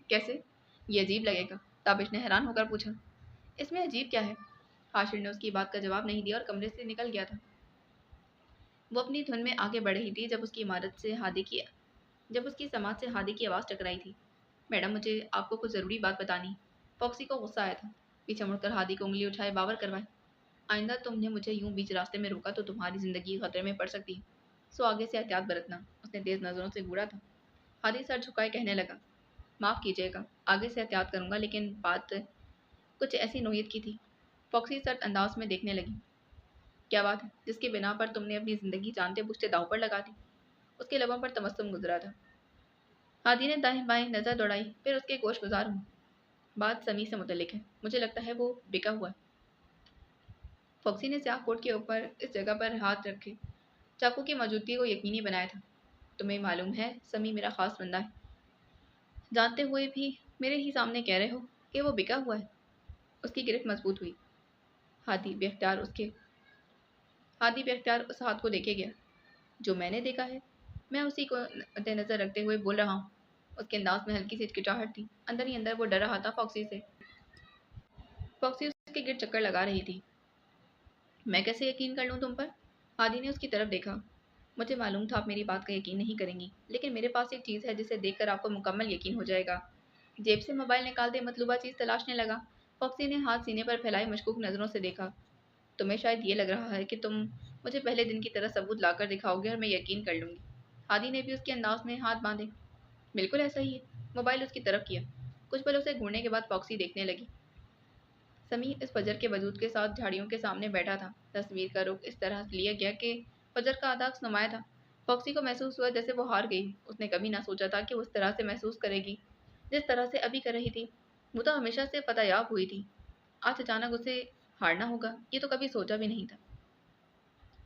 कैसे? ये अजीब लगेगा। ताबिश ने हैरान होकर पूछा। इसमें अजीब क्या है? हाशिर ने उसकी बात का जवाब नहीं दिया और कमरे से निकल गया था। वो अपनी धुन में आगे बढ़ रही थी जब उसकी समाज से हादी की आवाज़ टकराई थी। मैडम, मुझे आपको कुछ ज़रूरी बात बतानी। फॉक्सी को गुस्सा आया था। पीछे मुड़कर हादी को उंगली उठाए बावर करवाए। आइंदा तुमने मुझे यूं बीच रास्ते में रोका तो तुम्हारी ज़िंदगी खतरे में पड़ सकती है, सो आगे से एहतियात बरतना। उसने तेज़ नज़रों से घूरा था। हादी सर झुकाए कहने लगा, माफ़ कीजिएगा, आगे से एहतियात करूंगा, लेकिन बात कुछ ऐसी नोयत की थी। फॉक्सी सर्द अंदाज में देखने लगी। क्या बात है जिसके बिना पर तुमने अपनी ज़िंदगी जानते बूझते दांव पर लगा दी? उसके लबों पर तबस्सुम गुजरा था। हादी ने दाएं बाएं नज़र दौड़ाई, फिर उसके गोश गुजार हुआ। बात समी से मुतल्लिक है, मुझे लगता है वो बिका हुआ है। फॉक्सी ने स्याह कोट के ऊपर इस जगह पर हाथ रखे चाकू की मौजूदगी को यकीनी बनाया था। तुम्हें मालूम है समी मेरा खास बंदा है, जानते हुए भी मेरे ही सामने कह रहे हो कि वो बिका हुआ है। उसकी गिरफ्त मजबूत हुई। हादी बेख्तियार उसके हादी बेख्तियार उस हाथ को देखे गया। जो मैंने देखा है, मैं उसी को मद्देनजर रखते हुए बोल रहा हूँ। उसके अंदाज में हल्की सी हिचकिचाहट थी। अंदर ही अंदर वो डर रहा था फॉक्सी से। फॉक्सी उसके गिर चक्कर लगा रही थी। मैं कैसे यकीन कर लूँ तुम पर? हादी ने उसकी तरफ देखा। मुझे मालूम था आप मेरी बात का यकीन नहीं करेंगी, लेकिन मेरे पास एक चीज़ है जिसे देखकर आपको मुकम्मल यकीन हो जाएगा। जेब से मोबाइल निकालते मतलूबा चीज़ तलाशने लगा। फॉक्सी ने हाथ सीने पर फैलाए मशकूक नज़रों से देखा। तुम्हें शायद ये लग रहा है कि तुम मुझे पहले दिन की तरह सबूत लाकर दिखाओगे और मैं यकीन कर लूँगी। हादी ने भी उसके अंदाज में हाथ बांधे। बिल्कुल ऐसा ही है। मोबाइल उसकी तरफ किया। कुछ पल उसे घूरने के बाद फॉक्सी देखने लगी। समी इस फजर के वजूद के साथ झाड़ियों के सामने बैठा था। तस्वीर का रुख इस तरह लिया गया कि फजर का आधा अक्स नुमाया था। फॉक्सी को महसूस हुआ जैसे वो हार गई। उसने कभी ना सोचा था कि वो उस तरह से महसूस करेगी जिस तरह से अभी कर रही थी। वो तो हमेशा से पतायाब हुई थी। आज अचानक उसे हारना होगा, ये तो कभी सोचा भी नहीं था।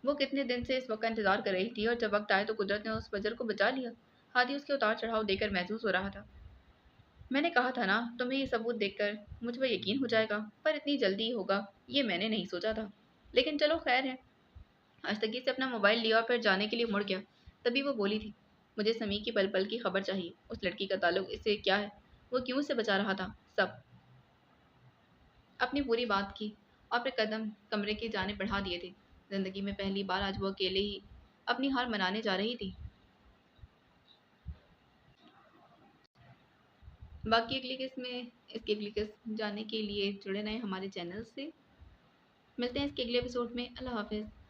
वो कितने दिन से इस वक्त का इंतजार कर रही थी और जब वक्त आया तो कुदरत ने उस फजर को बचा लिया। हादी उसके उतार चढ़ाव देकर महसूस हो रहा था। मैंने कहा था ना, तुम्हें ये सबूत देखकर मुझ पर यकीन हो जाएगा, पर इतनी जल्दी होगा ये मैंने नहीं सोचा था। लेकिन चलो खैर है। हस्तगी से अपना मोबाइल लिया और फिर जाने के लिए मुड़ गया। तभी वो बोली थी, مجھے سمی کی پل پل کی خبر چاہیے۔ اس لڑکی کا تعلق اس سے کیا ہے؟ وہ کیوں اسے بچا رہا تھا؟ سب اپنی پوری بات کی اور پھر قدم کمرے کی جانب بڑھا دیے تھے۔ زندگی میں پہلی بار آج وہ اکیلے ہی اپنی ہار منانے جا رہی تھی۔ باقی اگلی قسط میں اس کی اگلی قسط جاننے کے لیے جڑے رہیں ہمارے چینل سے۔ ملتے ہیں اس کے اگلے ایپیسوڈ میں۔ اللہ حافظ۔